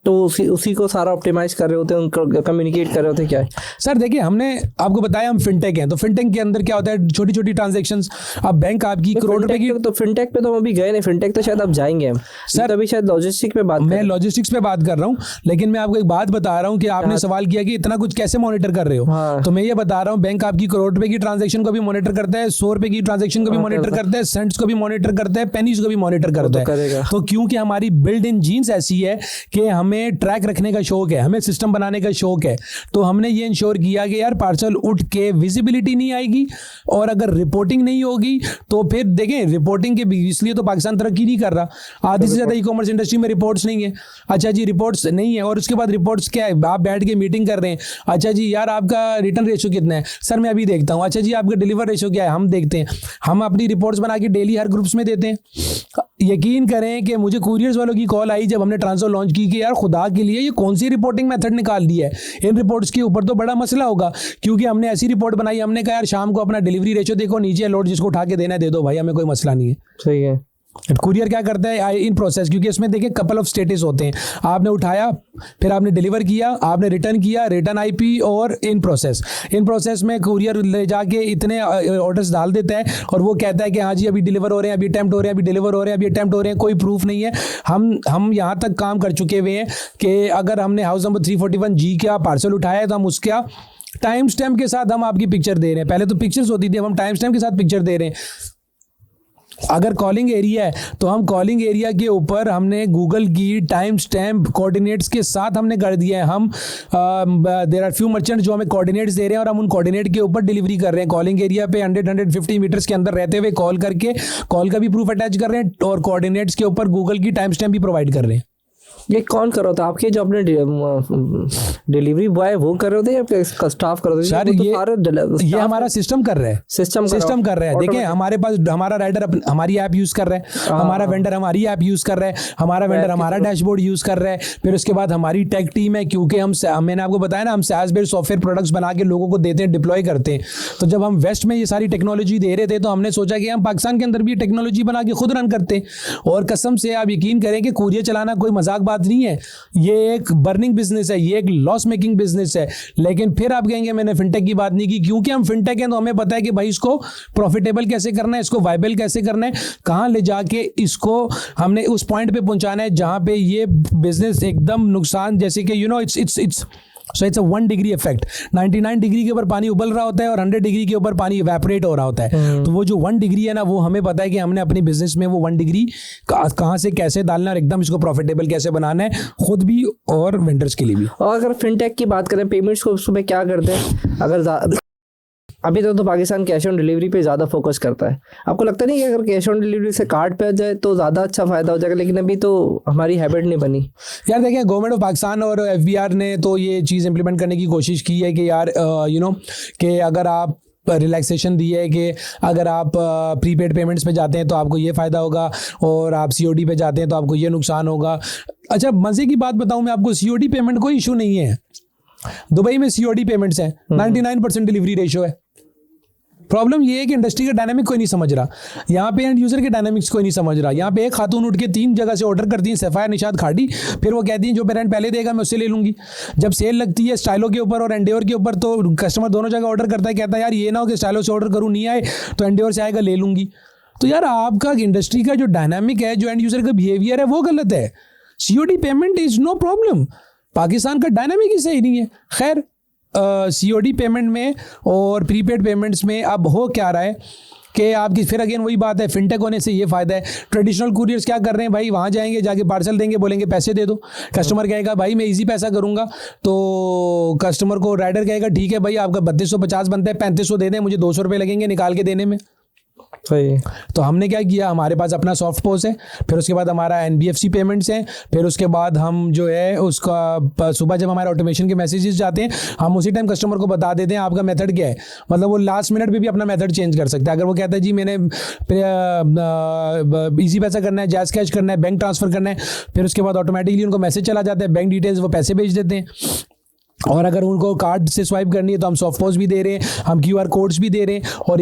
तो उसी को सारा ऑप्टिमाइज कर रहे होते हैं, उनको कम्युनिकेट कर रहे होते हैं क्या है? सर देखिए, हमने आपको बताया हम फिनटेक हैं, तो फिनटेक के अंदर क्या होता है, छोटी छोटी ट्रांजेक्शंस। अब बैंक आपकी करोड़ रुपए की, तो फिनटेक पे तो हम अभी गए नहीं, फिनटेक तो शायद अब जाएंगे हम सर। अभी शायद लॉजिस्टिक पे बात, मैं लॉजिस्टिक्स पे बात कर रहा हूँ, लेकिन मैं आपको एक बात बता रहा हूँ कि आपने सवाल किया कि इतना कुछ कैसे मॉनिटर कर रहे हो। हाँ। तो मैं ये बता रहा हूँ बैंक आपकी करोड़ रुपए की ट्रांजेक्शन को भी मॉनिटर करता है, 100 रुपए की ट्रांजेक्शन को भी मॉनिटर करता है, सेंट्स को भी मॉनिटर करता है, पेनीज को भी मॉनिटर करता है। तो क्योंकि हमारी बिल्ड इन जीन्स ऐसी है कि हमें ट्रैक रखने का शौक है, हमें सिस्टम बनाने का शौक है, तो हमने ये इंश्योर किया कि यार पार्सल उठ के विजिबिलिटी नहीं आएगी, और अगर रिपोर्टिंग नहीं होगी तो फिर देखें रिपोर्टिंग के, इसलिए तो पाकिस्तान तरक्की नहीं कर रहा। आधी से ज्यादा ई-कॉमर्स इंडस्ट्री में रिपोर्ट्स नहीं है। अच्छा जी रिपोर्ट्स नहीं है, और उसके बाद रिपोर्ट्स क्या है, आप बैठ के मीटिंग कर रहे हैं, अच्छा जी यार आपका रिटर्न रेशियो कितना है, सर मैं अभी देखता हूँ, अच्छा जी आपका डिलीवर रेशियो क्या है, हम देखते हैं। हम अपनी रिपोर्ट्स बना के डेली हर ग्रुप्स में देते हैं। यकीन करें कि मुझे कुरियर्स वालों की कॉल आई जब हमने ट्रांसफर लॉन्च की कि यार खुदा के लिए ये कौन सी रिपोर्टिंग मेथड निकाल दी है, इन रिपोर्ट्स के ऊपर तो बड़ा मसला होगा। क्योंकि हमने ऐसी रिपोर्ट बनाई, हमने कहा यार शाम को अपना डिलीवरी रेशियो देखो, नीचे लोड जिसको उठा के देना है दे दो भाई, हमें कोई मसला नहीं है। सही है। कुरियर क्या करता है इन प्रोसेस, क्योंकि इसमें देखिए कपल ऑफ स्टेटस होते हैं, आपने उठाया, फिर आपने डिलीवर किया, आपने रिटर्न किया, रिटर्न IP और इन प्रोसेस में कुरियर ले जाके इतने ऑर्डर्स डाल देता है और वो कहता है कि हाँ जी अभी डिलीवर हो रहे हैं, अभी अटेम्प्ट हो रहे हैं, अभी डिलीवर हो रहे हैं, अभी अटेम्प्ट हो रहे हैं, कोई प्रूफ नहीं है। हम यहाँ तक काम कर चुके हुए हैं कि अगर हमने हाउस नंबर 341G का पार्सल उठाया है तो हम उसका टाइम स्टैम्प के साथ हम आपकी पिक्चर दे रहे हैं। पहले तो पिक्चर्स होती थी, अब हम टाइम स्टैम्प के साथ पिक्चर दे रहे हैं। अगर कॉलिंग एरिया है तो हम कॉलिंग एरिया के ऊपर हमने गूगल की टाइम स्टैम्प कोऑर्डिनेट्स के साथ हमने कर दिया है। हम देयर आर फ्यू मर्चेंट जो हमें कोऑर्डिनेट्स दे रहे हैं और हम उन कोऑर्डिनेट के ऊपर डिलीवरी कर रहे हैं। कॉलिंग एरिया पे 100-150 मीटर्स के अंदर रहते हुए कॉल करके कॉल का भी प्रूफ अटैच कर रहे हैं और कोऑर्डिनेट्स के ऊपर गूगल की टाइम स्टैम्प भी प्रोवाइड कर रहे हैं। ये कौन कर रहा था? आपके जो अपने डिलीवरी बॉय वो कर रहे थे या स्टाफ कर रहे थे? सर ये हमारा सिस्टम कर रहा है, सिस्टम कर रहा है। देखिए हमारे पास हमारा राइडर हमारी ऐप यूज कर रहा है, हमारा वेंडर हमारी ऐप यूज कर रहा है, हमारा वेंडर हमारा डैशबोर्ड यूज कर रहा है। फिर उसके बाद हमारी टेक टीम है, क्योंकि मैंने आपको बताया ना हम SaaS बेस्ड सॉफ्टवेयर प्रोडक्ट्स बना के लोगों को देते हैं, डिप्लॉय करते हैं। तो जब हम वेस्ट में ये सारी टेक्नोलॉजी दे रहे थे तो हमने सोचा कि हम पाकिस्तान के अंदर भी टेक्नोलॉजी बना के खुद रन करते हैं। और कसम से आप यकीन करें कि कुरियर चलाना कोई मजाक मजाक बात नहीं है, ये एक बर्निंग बिजनेस है, ये एक लॉस मेकिंग बिजनेस है। लेकिन फिर आप कहेंगे मैंने फिनटेक की बात नहीं की, क्योंकि हम फिनटेक हैं तो हमें पता है कि भाई इसको प्रॉफिटेबल कैसे करना है, इसको वाइबल कैसे करना है, कहाँ ले जाके इसको हमने उस पॉइंट पे पहुंचाना है जहां पे ये बिजनेस एकदम नुकसान, जैसे कि it's so it's a 1 degree effect. 99 degree के ऊपर पानी उबल रहा होता है और 100 डिग्री के ऊपर पानी इवेपोरेट हो रहा होता है। तो वो जो 1 डिग्री है ना, वो हमें पता है कि हमने अपनी बिजनेस में वो 1 डिग्री कहाँ से कैसे डालना है और एकदम इसको प्रॉफिटेबल कैसे बनाना है, खुद भी और वेंडर्स के लिए भी। और अगर फिनटेक की बात करें, पेमेंट्स को उसमें क्या करते हैं? अगर अभी तक तो पाकिस्तान कैश ऑन डिलीवरी पे ज़्यादा फोकस करता है, आपको लगता नहीं कि अगर कैश ऑन डिलीवरी से कार्ड पे आ जाए तो ज़्यादा अच्छा फ़ायदा हो जाएगा? लेकिन अभी तो हमारी हैबिट नहीं बनी। यार देखिए, गवर्नमेंट ऑफ पाकिस्तान और FBR ने तो ये चीज़ इंप्लीमेंट करने की कोशिश की है कि यार कि अगर आप रिलैक्सेशन दी है कि अगर आप प्रीपेड पेमेंट्स पे जाते हैं तो आपको ये फ़ायदा होगा और आप COD पे जाते हैं तो आपको ये नुकसान होगा। अच्छा, मज़े की बात बताऊं मैं आपको, COD पेमेंट कोई इशू नहीं है। दुबई में COD पेमेंट्स हैं, 99% डिलीवरी रेशो है। प्रॉब्लम ये है कि इंडस्ट्री का डायनामिक कोई नहीं समझ रहा, यहाँ पे एंड यूजर के डायनामिक्स कोई नहीं समझ रहा। यहाँ पे एक खातून उठ के 3 जगह से ऑर्डर करती है, सफ़ायर, निशात, खाड़ी, फिर वो कहती है जो पेरेंट पहले देगा मैं उससे ले लूँगी। जब सेल लगती है स्टाइलो के ऊपर और एंडेवर के ऊपर तो कस्टमर दोनों जगह ऑर्डर करता है, कहता है यार ये ना हो कि स्टाइलो से ऑर्डर करूँ नहीं आए तो एंडेवर से आएगा ले लूँगी। तो यार आपका इंडस्ट्री का जो डायनामिक है, जो एंड यूजर का बिहेवियर है, वो गलत है। COD payment is no problem, Pakistan का डायनामिक ही सही नहीं है। खैर, COD पेमेंट में और प्रीपेड पेमेंट्स में अब हो क्या रहा है कि आपकी फिर अगेन वही बात है, फिनटेक होने से ये फ़ायदा है। ट्रेडिशनल कुरियर्स क्या कर रहे हैं भाई, वहाँ जाएंगे, जाके पार्सल देंगे, बोलेंगे पैसे दे दो, कस्टमर कहेगा भाई मैं इजी पैसा करूँगा, तो कस्टमर को राइडर कहेगा ठीक है भाई आपका 3250 बनता है, 3500 दे दें, मुझे 200 रुपये लगेंगे निकाल के देने में। सही। तो हमने क्या किया, हमारे पास अपना सॉफ्ट पोस है, फिर उसके बाद हमारा NBFC पेमेंट्स है, फिर उसके बाद हम जो है उसका सुबह जब हमारे ऑटोमेशन के मैसेजेस जाते हैं हम उसी टाइम कस्टमर को बता देते हैं आपका मेथड क्या है। मतलब वो लास्ट मिनट पे भी अपना मेथड चेंज कर सकता है। अगर वो कहता है जी मैंने इजी पैसा करना है, जैज कैश करना है, बैंक ट्रांसफ़र करना है, फिर उसके बाद ऑटोमेटिकली उनको मैसेज चला जाता है, बैंक डिटेल्स, वो पैसे भेज देते हैं। और अगर उनको कार्ड से स्वाइप करनी है तो हम सॉफ्ट पोस भी दे रहे हैं, हम QR कोड्स भी दे रहे हैं, और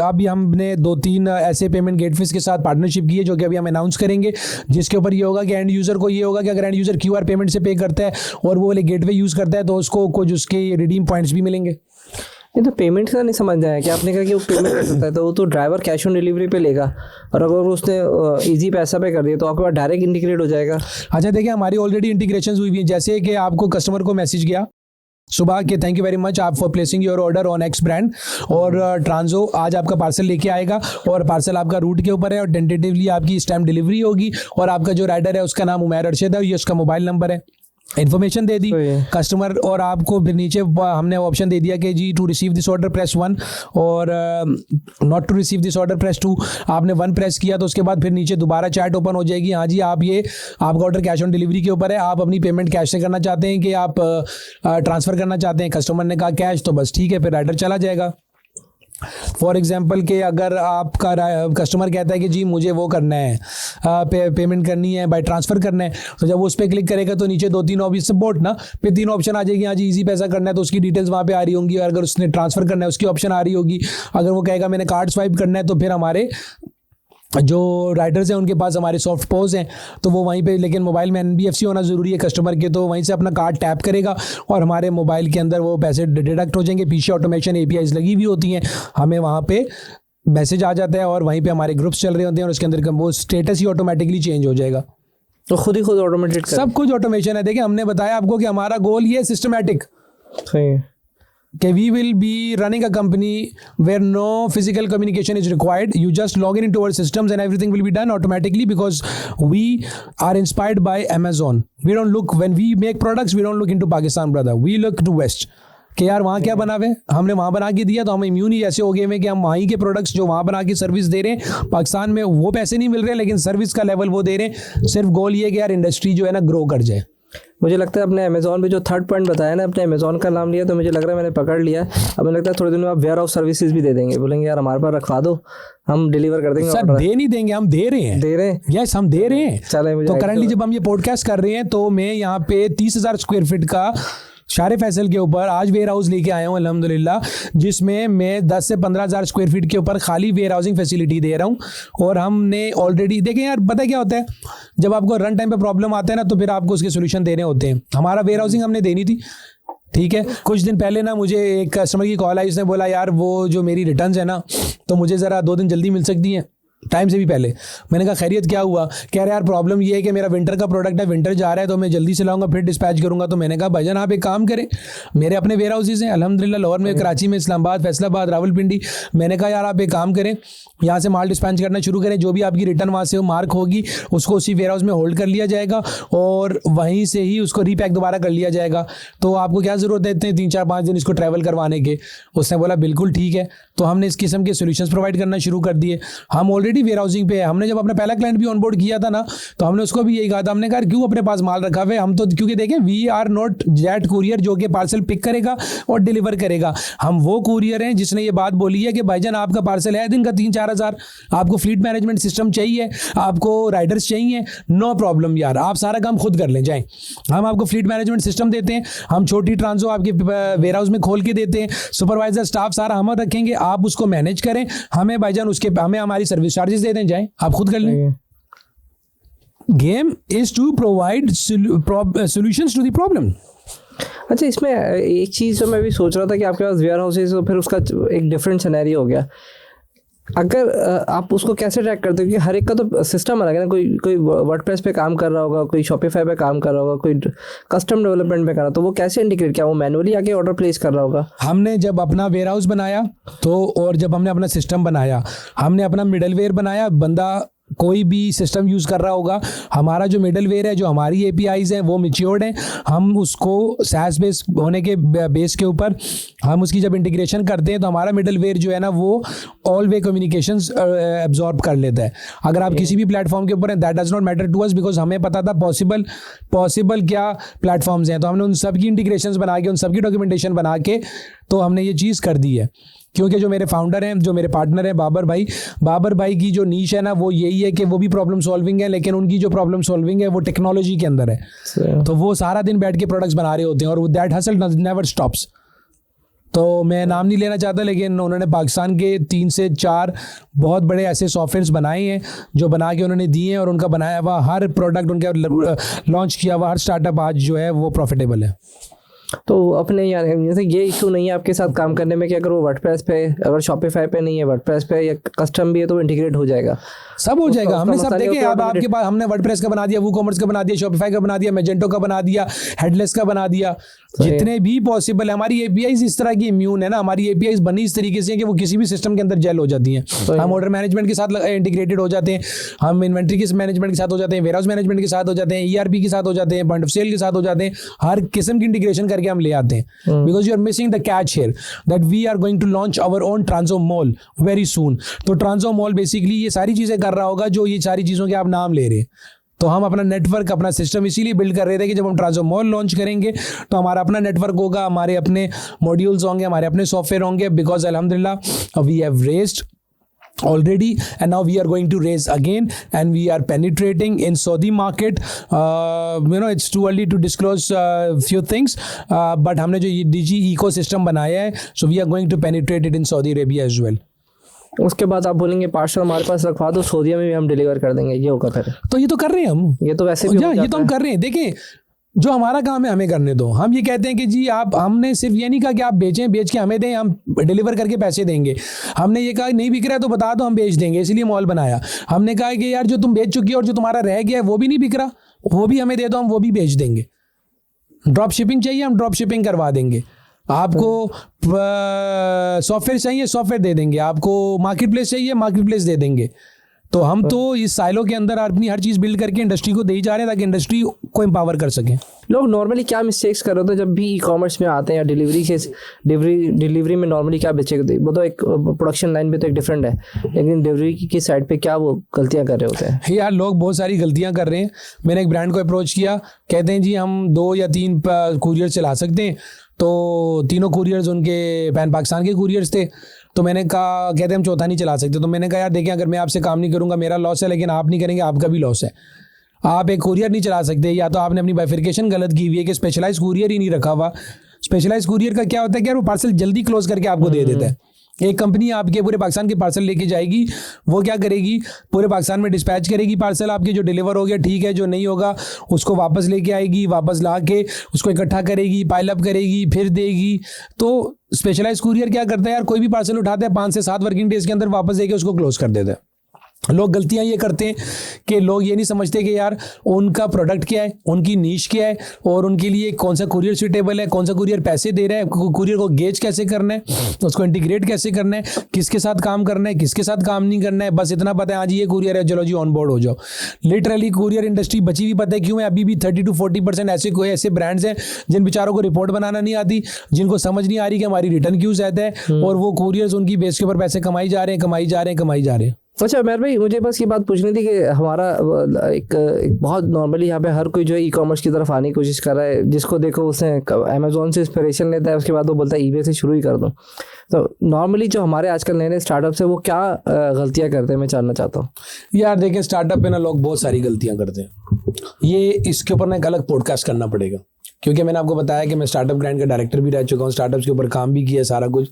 अभी हमने 2-3 ऐसे पेमेंट गेटवेज के साथ पार्टनरशिप की है जो कि अभी हम अनाउंस करेंगे, जिसके ऊपर ये होगा कि एंड यूज़र को ये होगा कि अगर एंड यूज़र QR पेमेंट से पे करता है और वो वाले गेटवे यूज़ करता है तो उसको कुछ उसके रिडीम पॉइंट्स भी मिलेंगे। ये तो पेमेंट का नहीं समझ आया कि आपने कहा कि वो पेमेंट कर सकता है, तो वो तो ड्राइवर कैश ऑन डिलीवरी पे लेगा, और अगर उसने इजी पैसा पे कर दिया तो आपके पास डायरेक्ट इंटीग्रेट हो जाएगा। अच्छा देखिए, हमारी ऑलरेडी इंटीग्रेशन हुई है, जैसे कि आपको कस्टमर को मैसेज गया सुबह के थैंक यू वेरी मच आप for placing your order on X brand, और ट्रांजो आज आपका पार्सल लेके आएगा और पार्सल आपका रूट के ऊपर है और टेंटेटिवली आपकी इस टाइम डिलीवरी होगी, और आपका जो राइडर है उसका नाम उमैर अरशद है, ये उसका मोबाइल नंबर है, इन्फॉर्मेशन दे दी कस्टमर, और आपको फिर नीचे हमने ऑप्शन दे दिया कि जी to receive this order press 1 और not to receive this order press 2। आपने 1 प्रेस किया तो उसके बाद फिर नीचे दोबारा चैट ओपन हो जाएगी, हाँ जी आप ये आपका ऑर्डर कैश ऑन डिलीवरी के ऊपर है, आप अपनी पेमेंट कैश से करना चाहते हैं कि आप ट्रांसफ़र करना चाहते हैं। कस्टमर ने कहा कैश, तो बस ठीक है, फिर राइडर चला जाएगा। फॉर एग्जाम्पल कि अगर आपका कस्टमर कहता है कि जी मुझे वो करना है, पेमेंट करनी है, बाय ट्रांसफ़र करना है, तो जब वो उस पर क्लिक करेगा तो नीचे 2-3 ऑप्शन सपोर्ट ना, फिर 3 ऑप्शन आ जाएगी, हाँ जी इजी पैसा करना है तो उसकी डिटेल्स वहाँ पे आ रही होंगी, और अगर उसने ट्रांसफ़र करना है उसकी ऑप्शन आ रही होगी। अगर वो कहेगा मैंने कार्ड स्वाइप करना है तो फिर हमारे जो राइडर्स हैं उनके पास हमारे सॉफ्ट पोज हैं, तो वो वहीं पे, लेकिन मोबाइल में NBFC होना ज़रूरी है कस्टमर के, तो वहीं से अपना कार्ड टैप करेगा और हमारे मोबाइल के अंदर वो पैसे डिडक्ट हो जाएंगे। पीछे ऑटोमेशन APIs लगी हुई होती हैं, हमें वहाँ पे मैसेज आ जाता है और वहीं पे हमारे ग्रुप्स चल रहे होते हैं और उसके अंदर वो स्टेटस ही ऑटोमेटिकली चेंज हो जाएगा। तो खुद ही खुद ऑटोमेटेड सब कुछ ऑटोमेशन है। देखिए हमने बताया आपको कि हमारा गोल ये सिस्टमैटिक कि we will be running a company where no physical communication is required. You just log in into our systems and everything will be done automatically because we are inspired by Amazon. We don't look, when we make products, we don't look into Pakistan, brother. We look to West. कि यार वहाँ क्या बना हुआ है, हमने वहाँ बना के दिया तो हम इम्यून ही ऐसे हो गए हैं कि हम वहीं के प्रोडक्ट्स जो वहाँ बना के सर्विस दे रहे हैं, पाकिस्तान में वो पैसे नहीं मिल रहे लेकिन सर्विस का लेवल वो दे रहे हैं। सिर्फ गोल ये कि यार इंडस्ट्री जो है ना ग्रो कर जाए। मुझे लगता है अपने अमेज़ॉन पे जो थर्ड पॉइंट बताया ना, अपने अमेज़ॉन का नाम लिया तो मुझे लग रहा है मैंने पकड़ लिया। अब मुझे लगता है थोड़े दिन में आप वेयर हाउस सर्विसेज भी दे देंगे, बोलेंगे यार हमारे पास रखवा दो, हम डिलीवर कर देंगे। सर दे नहीं देंगे, हम दे रहे हैं। यस हम दे रहे हैं। चले, तो करंटली जब हम ये पॉडकास्ट कर रहे हैं तो मैं यहाँ पे 30,000 स्क्वायर फीट का शारे फैसल के ऊपर आज वेयर हाउस लेके आया हूँ अल्हम्दुलिल्लाह, जिसमें मैं 10 से 15,000 स्क्वायर फीट के ऊपर खाली वेयर हाउसिंग फैसिलिटी दे रहा हूँ। और हमने ऑलरेडी देखें यार, पता है क्या होता है, जब आपको रन टाइम पे प्रॉब्लम आता है ना, तो फिर आपको उसके सोल्यूशन देने होते हैं। हमारा वेयर हाउसिंग हमने देनी थी, ठीक है। कुछ दिन पहले ना मुझे एक कस्टमर की कॉल आई, उसने बोला यार वो जो मेरी रिटर्न्स है ना, तो मुझे ज़रा 2 दिन जल्दी मिल सकती हैं, टाइम से भी पहले। मैंने कहा खैरियत क्या हुआ? कह रहे यार प्रॉब्लम ये है कि मेरा विंटर का प्रोडक्ट है, विंटर जा रहा है तो मैं जल्दी से लाऊंगा फिर डिस्पैच करूंगा। तो मैंने कहा भाईजान आप एक काम करें, मेरे अपने वेयर हाउसेज हैं अल्हम्दुलिल्लाह, लाहौर में, कराची में, इस्लामाबाद, फैसलाबाद, रावलपिंडी। मैंने कहा यार आप एक काम करें, यहाँ से माल डिस्पैच करना शुरू करें, जो भी आपकी रिटर्न वहाँ से मार्क होगी उसको उसी वेयर हाउस में होल्ड कर लिया जाएगा और वहीं से ही उसको रीपैक दोबारा कर लिया जाएगा। तो आपको क्या ज़रूरत है इतने 3-4-5 दिन इसको ट्रैवल करवाने के? उसने बोला बिल्कुल ठीक है। तो हमने इस किस्म के सोल्यूशंस प्रोवाइड करना शुरू कर दिए। हम ऑलरेडी वेयर हाउसिंग पे है। हमने जब अपना पहला क्लाइंट भी ऑनबोर्ड किया था ना, तो हमने उसको भी यही कहा था, हमने कहा क्यों अपने पास माल रखा हुआ है, हम तो क्योंकि देखें we are not that courier जो कि पार्सल पिक करेगा और डिलीवर करेगा। हम वो कुरियर हैं जिसने ये बात बोली है कि भाईजान आपका पार्सल है दिन का 3-4 हज़ार, आपको फ्लीट मैनेजमेंट सिस्टम चाहिए, आपको राइडर्स चाहिए, नो प्रॉब्लम यार, आप सारा काम खुद कर लें जाएं, हम आपको फ्लीट मैनेजमेंट सिस्टम देते हैं, हम छोटी ट्रांसो आपके वेयर हाउस में खोल के देते हैं, सुपरवाइजर स्टाफ सारा हम रखेंगे, आप उसको मैनेज करें, हमें भाईजान उसके हमें हमारी सर्विस चार्जेस दे दें, जाएं आप खुद कर लें। Game is to provide solutions to the problem. अच्छा, इसमें एक चीज़ जो मैं भी सोच रहा था कि आपके पास वेयर हाउस है, तो फिर उसका एक डिफरेंट सिनेरियो हो गया। अगर आप उसको कैसे ट्रैक करते हो, क्योंकि हर एक का तो सिस्टम अलग है ना, कोई वर्डप्रेस पे काम कर रहा होगा, कोई शॉपिफाई पे काम कर रहा होगा, कोई कस्टम डेवलपमेंट पे कर रहा, तो वो कैसे इंटीग्रेट, क्या वो मैनुअली आके ऑर्डर प्लेस कर रहा होगा? हमने जब अपना वेयर हाउस बनाया तो, और जब हमने अपना सिस्टम बनाया, हमने अपना मिडलवेयर बनाया, बंदा कोई भी सिस्टम यूज़ कर रहा होगा, हमारा जो मिडलवेयर है, जो हमारी एपीआईज हैं वो मैच्योर्ड हैं, हम उसको SaaS बेस होने के बेस के ऊपर हम उसकी जब इंटीग्रेशन करते हैं तो हमारा मिडलवेयर जो है ना वो ऑल वे कम्युनिकेशंस एब्जॉर्ब कर लेता है। अगर आप किसी भी प्लेटफॉर्म के ऊपर हैं, that does not matter to us, because हमें पता था पॉसिबल क्या प्लेटफॉर्म्स हैं, तो हमने उन सब की इंटीग्रेशंस बना के, उन सब की डॉक्यूमेंटेशन बना के तो हमने ये चीज़ कर दी है। क्योंकि जो मेरे फाउंडर हैं, जो मेरे पार्टनर हैं बाबर भाई की जो नीश है ना वो यही है कि वो भी प्रॉब्लम सॉल्विंग है, लेकिन उनकी जो प्रॉब्लम सॉल्विंग है वो टेक्नोलॉजी के अंदर है। तो वो सारा दिन बैठ के प्रोडक्ट्स बना रहे होते हैं और दैट हसल नेवर स्टॉप्स। तो मैं नाम नहीं लेना चाहता, लेकिन उन्होंने पाकिस्तान के 3 से 4 बहुत बड़े ऐसे सॉफ्टवेयर्स बनाए हैं जो बना के उन्होंने दिए हैं, और उनका बनाया हुआ हर प्रोडक्ट, उनका लॉन्च किया हुआ हर स्टार्टअप आज जो है वो प्रॉफिटेबल है। तो अपने यार जैसे ये इशू नहीं है आपके साथ काम करने में कि अगर वो वर्डप्रेस पे, अगर शॉपिफाई पे नहीं है, वर्डप्रेस पे या कस्टम भी है तो इंटीग्रेट हो जाएगा, सब हो जाएगा। हमने सब देखे, अब ऑटोमेटेड। आपके पास हमने वर्डप्रेस का बना दिया, वूकॉमर्स का बना दिया, शॉपिफाई का बना दिया, मैजेंटो का बना दिया, हेडलेस का बना दिया, जितने भी पॉसिबल है। हमारी एपीआईज इस तरह की इम्यून है ना, हमारी एपीआईज बनी इस तरीके से कि वो किसी भी सिस्टम के अंदर जेल हो जाती हैं। हम ऑर्डर मैनेजमेंट के साथ इंटीग्रेटेड हो जाते हैं, हम इन्वेंट्री के मैनेजमेंट के साथ हो जाते हैं, वेयर हाउस मैनेजमेंट के साथ हो जाते हैं, ईआरपी के साथ हो जाते हैं, पॉइंट ऑफ सेल के साथ हो जाते हैं, हर किस्म की इंटीग्रेशन करके हम ले आते हैं। Because you are missing the catch here that we are going to launch our own Transo mall very soon. तो ट्रांसो मॉल बेसिकली ये सारी चीजें कर रहा होगा जो ये सारी चीजों के आप नाम ले रहे हैं। तो हम अपना नेटवर्क, अपना सिस्टम इसीलिए बिल्ड कर रहे थे कि जब हम ट्रांसो मॉल लॉन्च करेंगे तो हमारा अपना नेटवर्क होगा, हमारे अपने मॉड्यूल्स होंगे, हमारे अपने सॉफ्टवेयर होंगे, बिकॉज अल्हम्दुलिल्लाह we have raised already and now we are going to raise again and we are penetrating in Saudi market. It's too early to disclose few things, but हमने जो ये DG ecosystem बनाया है, so we are going to penetrate it in Saudi Arabia as well. उसके बाद आप बोलेंगे parcel हमारे पास रखवा दो, सऊदीया में भी हम डिलीवर कर देंगे, ये होगा फिर? तो ये तो कर रहे हैं हम, ये तो वैसे भी ये तो हम कर रहे हैं। देखें, जो हमारा काम है हमें करने दो। हम ये कहते हैं कि जी आप, हमने सिर्फ ये नहीं कहा कि आप बेचें, बेच के हमें दें, हम डिलीवर करके पैसे देंगे। हमने ये कहा नहीं बिक रहा है तो बता दो, हम बेच देंगे, इसलिए मॉल बनाया। हमने कहा कि यार जो तुम बेच चुकी हो और जो तुम्हारा रह गया है वो भी नहीं बिक रहा, वो भी हमें दे दो, हम वो भी बेच देंगे। ड्रॉप शिपिंग चाहिए, हम ड्रॉप शिपिंग करवा देंगे। आपको सॉफ्टवेयर चाहिए, सॉफ्टवेयर दे देंगे। आपको मार्केट प्लेस चाहिए, मार्केट प्लेस दे देंगे। तो हम तो इस साइलो के अंदर अपनी हर चीज़ बिल्ड करके इंडस्ट्री को दे ही जा रहे हैं ताकि इंडस्ट्री को एम्पावर कर सकें। लोग नॉर्मली क्या मिस्टेक्स कर रहे होते हैं जब भी ई कॉमर्स में आते हैं या डिलीवरी में नॉर्मली क्या बेचेंगे? वो तो एक प्रोडक्शन लाइन पे तो एक डिफरेंट है, लेकिन डिलीवरी की साइड पे क्या वो गलतियां कर रहे होते हैं? यार लोग बहुत सारी गलतियां कर रहे हैं। मैंने एक ब्रांड को अप्रोच किया, कहते हैं जी हम 2 या 3 कुरियर चला सकते हैं। तो तीनों कुरियर्स उनके पैन पाकिस्तान के कुरियर्स थे। तो मैंने कहा, कहते हम चौथा नहीं चला सकते। तो मैंने कहा यार देखिए, अगर मैं आपसे काम नहीं करूंगा मेरा लॉस है, लेकिन आप नहीं करेंगे आपका भी लॉस है। आप एक कुरियर नहीं चला सकते, या तो आपने अपनी बाइफिकेशन गलत की हुई है कि स्पेशलाइज कुरियर ही नहीं रखा हुआ। स्पेशलाइज कुरियर का क्या होता है कि यार वो पार्सल जल्दी क्लोज करके आपको दे देता है। एक कंपनी आपके पूरे पाकिस्तान के पार्सल लेके जाएगी, वो क्या करेगी, पूरे पाकिस्तान में डिस्पैच करेगी पार्सल आपके, जो डिलीवर हो गया ठीक है, जो नहीं होगा उसको वापस लेके आएगी, वापस ला के उसको इकट्ठा करेगी, पाइल अप करेगी, फिर देगी। तो स्पेशलाइज कुरियर क्या करता है यार, कोई भी पार्सल उठाते हैं 5 से 7 वर्किंग डेज के अंदर वापस देके उसको क्लोज कर देता है। लोग गलतियां ये करते हैं कि लोग ये नहीं समझते कि यार उनका प्रोडक्ट क्या है, उनकी नीश क्या है, और उनके लिए कौन सा कुरियर सूटेबल है, कौन सा कुरियर पैसे दे रहा है, कुरियर को गेज कैसे करना है, उसको इंटीग्रेट कैसे करना है, किसके साथ काम करना है, किसके साथ काम नहीं करना है। बस इतना पता है आज ये कुरियर है, चलो जी ऑन बोर्ड हो जाओ। लिटरली कुरियर इंडस्ट्री बची भी पता है क्यों है, अभी भी 30 to 40% ऐसे ब्रांड्स हैं जिन बेचारों को रिपोर्ट बनाना नहीं आती, जिनको समझ नहीं आ रही कि हमारी रिटर्न क्यों ज्यादा है, और वो कुरियर्स उनकी बेस के ऊपर पैसे कमाई जा रहे हैं। अच्छा उमर भाई, मुझे बस ये बात पूछनी थी कि हमारा एक बहुत नॉर्मली यहाँ पे हर कोई जो है ई कॉमर्स की तरफ आने की कोशिश कर रहा है, जिसको देखो उसने अमेजोन से इंस्पिरेशन लेता है, उसके बाद वो बोलता है ईबे से शुरू ही कर दूँ। तो नॉर्मली जो हमारे आजकल नए नए स्टार्टअप्स है वो क्या गलतियाँ करते हैं, मैं जानना चाहता हूँ। यार देखें, स्टार्टअप में ना लोग बहुत सारी गलतियाँ करते हैं। ये इसके ऊपर ना एक अलग पॉडकास्ट करना पड़ेगा, क्योंकि मैंने आपको बताया कि मैं स्टार्टअप ग्रैंड का डायरेक्टर भी रह चुका हूँ, स्टार्टअप्स के ऊपर काम भी किया सारा कुछ।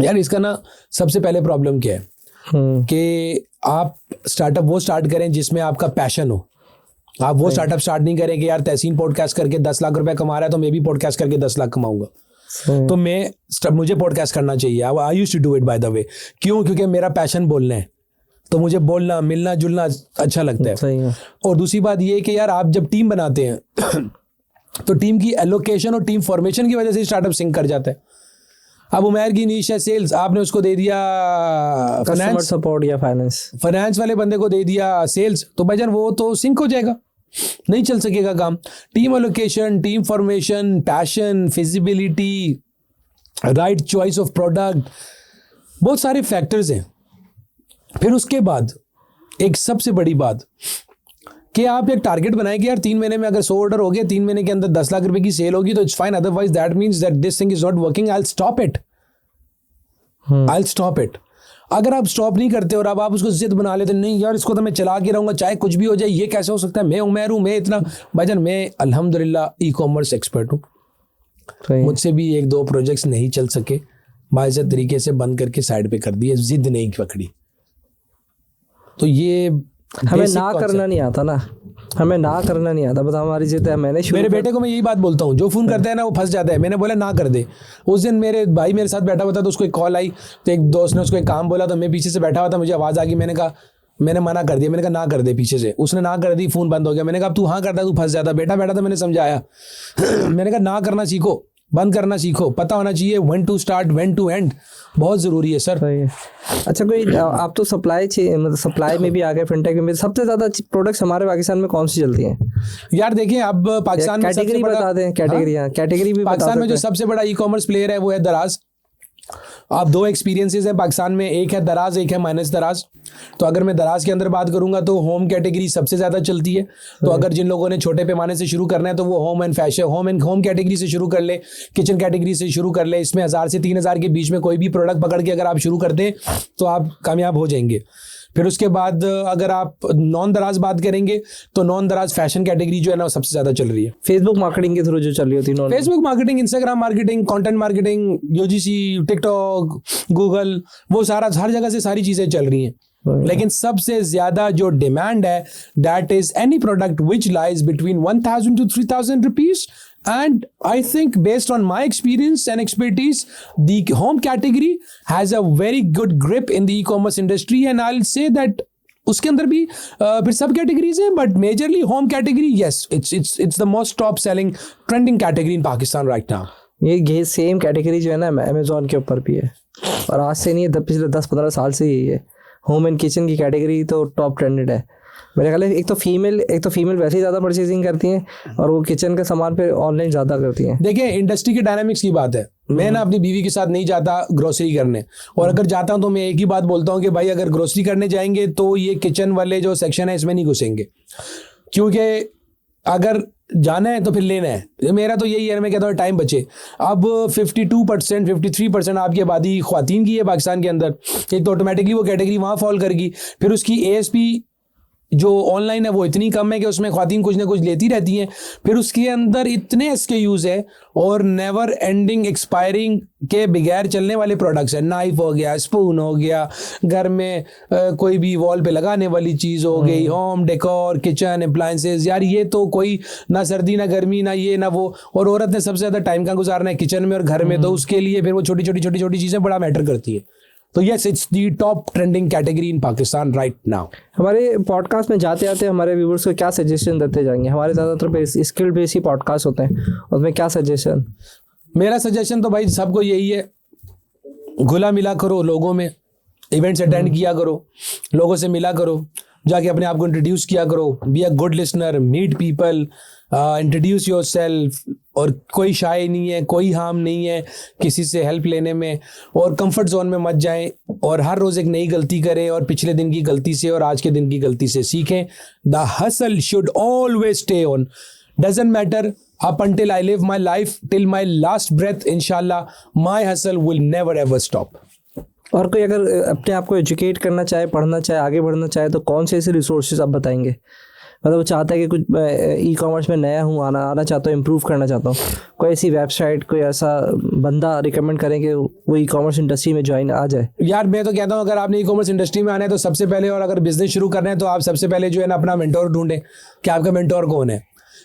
यार इसका ना सबसे पहले प्रॉब्लम क्या है कि आप स्टार्टअप वो स्टार्ट करें जिसमें आपका पैशन हो। आप वो स्टार्टअप स्टार्ट नहीं करें कि यार तहसीन पॉडकास्ट करके 10 लाख रुपए कमा रहा है तो मैं भी पॉडकास्ट करके 10 लाख कमाऊंगा। तो मुझे पॉडकास्ट करना चाहिए। I used to do it by the way. क्यों? क्योंकि मेरा पैशन बोलना है, तो मुझे बोलना, मिलना जुलना अच्छा लगता है। सही है। और दूसरी बात ये कि यार आप जब टीम बनाते हैं तो टीम की एलोकेशन और टीम फॉर्मेशन की वजह से स्टार्टअप सिंक कर जाता है। अब उमैर की नीश है सेल्स, आपने उसको दे दिया फाइनेंस सपोर्ट या फाइनेंस वाले बंदे को दे दिया सेल्स, तो भाईजान वो तो सिंक हो जाएगा, नहीं चल सकेगा काम। Team allocation, team formation, passion, feasibility, right choice of product, बहुत सारे फैक्टर्स हैं। फिर उसके बाद एक सबसे बड़ी बात कि आप एक टारगेट बनाए कि यार 3 महीने में अगर 100 ऑर्डर हो गए, 3 महीने के अंदर 10 लाख रुपए की सेल होगी तो it's fine, otherwise that means that this thing is not working, I will stop it. अगर आप स्टॉप नहीं करते और अब आप उसको जिद बना लेते, नहीं यार इसको तो मैं चला के रहूंगा चाहे कुछ भी हो जाए, ये कैसे हो सकता है, मैं उमैर हूं, मैं इतना। भाईजान मैं अल्हम्दुलिल्लाह ई कॉमर्स एक्सपर्ट हूँ, मुझसे भी 1-2 प्रोजेक्ट्स नहीं चल सके, बाइज़्ज़त तरीके से बंद करके साइड पे कर दिए, जिद नहीं पकड़ी। तो ये हमें ना करना नहीं आता ना, हमें ना करना नहीं आता, बता हमारी जिद है। मेरे बेटे को मैं यही बात बोलता हूँ, जो फोन करता है ना वो फंस जाता है। मैंने बोला ना कर दे। उस दिन मेरे भाई मेरे साथ बैठा हुआ था तो उसको एक कॉल आई, तो एक दोस्त ने उसको एक काम बोला, तो मैं पीछे से बैठा हुआ था, मुझे आवाज़ आ गई, मैंने मना कर दिया, मैंने कहा ना कर दे पीछे से। उसने ना कर दी, फ़ोन बंद हो गया। मैंने कहा अब तू हाँ करता तू फंस जाता। बेटा बैठा था, मैंने समझाया मैंने कहा ना करना सीखो, बंद करना सीखो, पता होना चाहिए when to start when to end, बहुत ज़रूरी है सर। अच्छा कोई आप तो सप्लाई में भी आ गए, फिनटेक में सबसे ज़्यादा प्रोडक्ट्स हमारे पाकिस्तान में कौन सी चलती हैं? यार देखिए अब पाकिस्तान में कैटेगरी बता दें, कैटेगरी भी पाकिस्तान में जो सबसे बड़ा ई कॉमर्स प्लेयर है वो है दराज। आप 2 एक्सपीरियंसेस हैं पाकिस्तान में, एक है दराज, एक है माइनस दराज। तो अगर मैं दराज के अंदर बात करूंगा तो होम कैटेगरी सबसे ज़्यादा चलती है। तो अगर जिन लोगों ने छोटे पैमाने से शुरू करना है तो वो home and fashion, home category से शुरू कर ले, किचन कैटेगरी से शुरू कर ले। इसमें 1000 से 3000 के बीच में कोई भी प्रोडक्ट पकड़ के अगर आप शुरू कर दें तो आप कामयाब हो जाएंगे। फिर उसके बाद अगर आप नॉन दराज बात करेंगे तो नॉन दराज फैशन कैटेगरी जो है ना वो सबसे ज़्यादा चल रही है। फेसबुक मार्केटिंग के थ्रू जो चल रही होती है, Facebook marketing, Instagram marketing, content marketing, UGC, TikTok, Google, वो सारा हर जगह से सारी चीज़ें चल रही हैं। लेकिन सबसे ज़्यादा जो डिमांड है that is any product which lies between 1000 to 3000 rupees. And I think based on my experience and expertise, the home category has a very good grip in the e-commerce industry, and I'll say that उसके अंदर भी फिर सब categories हैं, but majorly home category, yes, it's the most top selling trending category in Pakistan right now. ये same category जो है ना अमेजोन के ऊपर भी है, और आज से नहीं है, पिछले 10-15 साल से यही है। होम एंड किचन की कैटेगरी तो टॉप ट्रेंडेड है मेरे ख्याल। एक तो फीमेल वैसे ही ज़्यादा परचेजिंग करती हैं, और वो किचन का सामान पे ऑनलाइन ज़्यादा करती हैं। देखिए इंडस्ट्री के डायनामिक्स की बात है। मैं ना अपनी बीवी के साथ नहीं जाता ग्रोसरी करने, और अगर जाता हूं तो मैं एक ही बात बोलता हूं कि भाई अगर ग्रोसरी करने जाएंगे तो ये किचन वाले जो सेक्शन है इसमें नहीं घुसेंगे, क्योंकि अगर जाना है तो फिर लेना है। मेरा तो यही है, मैं कहता हूँ टाइम बचे। अब 52% 53% आपकी आबादी ख्वातीन की है पाकिस्तान के अंदर, एक तो ऑटोमेटिकली वो कैटेगरी वहाँ फॉल करेगी। फिर उसकी ASP जो ऑनलाइन है वो इतनी कम है कि उसमें ख्वातीन कुछ ना कुछ लेती रहती हैं। फिर उसके अंदर इतने SKUs है और नेवर एंडिंग एक्सपायरिंग के बगैर चलने वाले प्रोडक्ट्स हैं। नाइफ हो गया, स्पून हो गया, घर में कोई भी वॉल पे लगाने वाली चीज़ हो गई, होम डेकोर, किचन अप्लायंसेज। यार ये तो कोई ना सर्दी ना गर्मी ना ये ना वो, और औरत ने सबसे ज़्यादा टाइम का गुजारना है किचन में और घर में, तो उसके लिए फिर वो छोटी छोटी चीज़ें बड़ा मैटर करती है। तो yes, it's the top trending category in Pakistan right now. हमारे पॉडकास्ट में जाते आते हमारे व्यूवर्स को क्या सजेशन देते जाएंगे? हमारे ज़्यादातर स्किल बेस्ड ही पॉडकास्ट होते हैं, उसमें क्या सजेशन? मेरा सजेशन तो भाई सबको यही है, घुला मिला करो लोगों में, इवेंट्स अटेंड किया करो, लोगों से मिला करो, जाके अपने आप को इंट्रोड्यूस किया करो, be a good listener, meet people, introduce yourself. और कोई शाय नहीं है, कोई हार्म नहीं है किसी से हेल्प लेने में, और कंफर्ट जोन में मत जाएं, और हर रोज़ एक नई गलती करें और पिछले दिन की गलती से और आज के दिन की गलती से सीखें। The hustle should always stay on, doesn't matter up until I live my life, till my last breath, inshallah, my hustle will never ever stop. और कोई अगर अपने आप को एजुकेट करना चाहे, पढ़ना चाहे, आगे बढ़ना चाहे, तो कौन से ऐसे रिसोर्सेज आप बताएंगे? मतलब वो चाहता है कि कुछ ई-कॉमर्स में नया हूँ, आना चाहता हूँ, इम्प्रूव करना चाहता हूँ, कोई ऐसी वेबसाइट, कोई ऐसा बंदा रिकमेंड करें कि वो ई-कॉमर्स इंडस्ट्री में ज्वाइन आ जाए? यार मैं तो कहता हूँ अगर आपने ई-कॉमर्स इंडस्ट्री में आना है तो सबसे पहले, और अगर बिजनेस शुरू करना है तो आप सबसे पहले जो है ना अपना मेंटोर ढूंढें कि आपका मेंटोर कौन है।